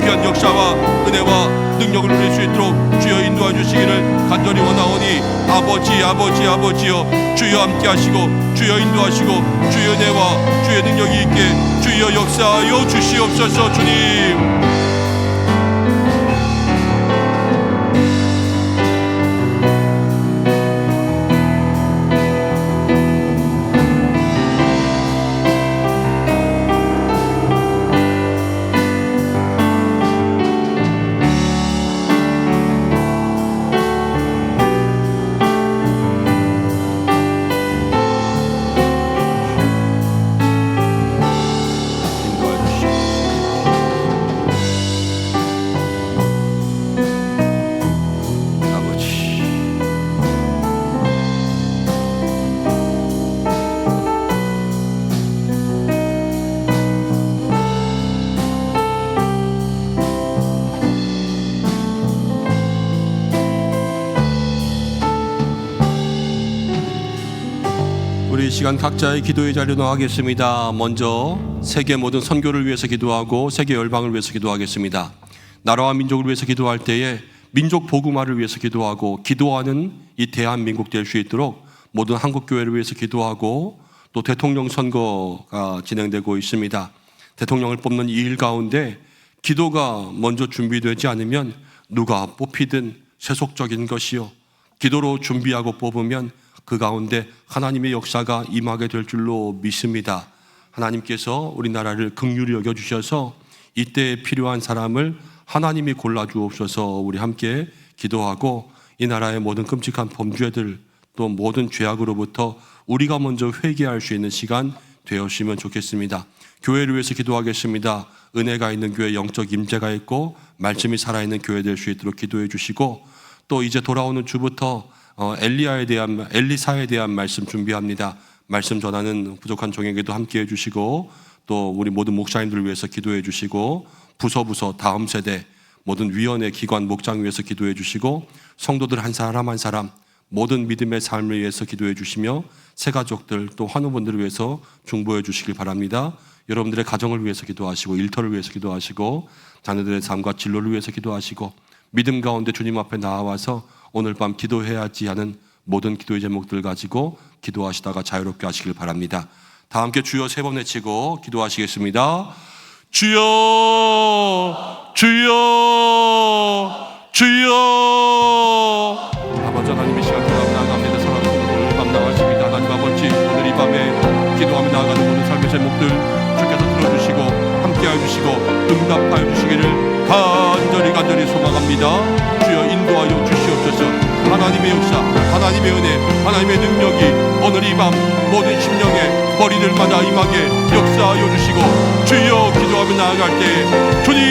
귀한 역사와 은혜와 능력을 누릴 수 있도록 주여 인도하여 주시기를 간절히 원하오니 아버지여 주여 함께 하시고 주여 인도하시고 주여 은혜와 주의 능력이 있게 주여 역사하여 주시옵소서. 주님 우리 이 시간 각자의 기도의 자리로 나가겠습니다. 먼저 세계 모든 선교를 위해서 기도하고 세계 열방을 위해서 기도하겠습니다. 나라와 민족을 위해서 기도할 때에 민족 복음화를 위해서 기도하고 기도하는 이 대한민국 될 수 있도록 모든 한국교회를 위해서 기도하고 또 대통령 선거가 진행되고 있습니다. 대통령을 뽑는 이 일 가운데 기도가 먼저 준비되지 않으면 누가 뽑히든 세속적인 것이요 기도로 준비하고 뽑으면 그 가운데 하나님의 역사가 임하게 될 줄로 믿습니다. 하나님께서 우리나라를 긍휼히 여겨주셔서 이때에 필요한 사람을 하나님이 골라주옵소서. 우리 함께 기도하고 이 나라의 모든 끔찍한 범죄들 또 모든 죄악으로부터 우리가 먼저 회개할 수 있는 시간 되었으면 좋겠습니다. 교회를 위해서 기도하겠습니다. 은혜가 있는 교회, 영적 임재가 있고 말씀이 살아있는 교회 될 수 있도록 기도해 주시고 또 이제 돌아오는 주부터 엘리사에 대한 말씀 준비합니다. 말씀 전하는 부족한 종에게도 함께 해주시고 또 우리 모든 목사님들을 위해서 기도해 주시고 부서 다음 세대 모든 위원회 기관 목장 위해서 기도해 주시고 성도들 한 사람 한 사람 모든 믿음의 삶을 위해서 기도해 주시며 새 가족들 또 환우분들을 위해서 중보해 주시길 바랍니다. 여러분들의 가정을 위해서 기도하시고 일터를 위해서 기도하시고 자녀들의 삶과 진로를 위해서 기도하시고 믿음 가운데 주님 앞에 나와서 오늘 밤 기도해야지 하는 모든 기도의 제목들 가지고 기도하시다가 자유롭게 하시길 바랍니다. 다 함께 주여 3번 외치고 기도하시겠습니다. 주여 주여 주여. 아버지 하나님 이 시간 기도하며 나아갑니다. 사랑하는 성도 오늘 밤 나왔습니다. 하나님 아버지 오늘 이 밤에 기도하며 나아가는 모든 삶의 제목들 주께서 들어주시고 함께하여 주시고 응답하여 주시기를 간절히 소망합니다. 주여 인도하여 주시옵소서. 하나님의 역사, 하나님의 은혜, 하나님의 능력이 오늘 이 밤 모든 심령의 머리들마다 임하게 역사하여 주시고 주여 기도하며 나아갈 때 주님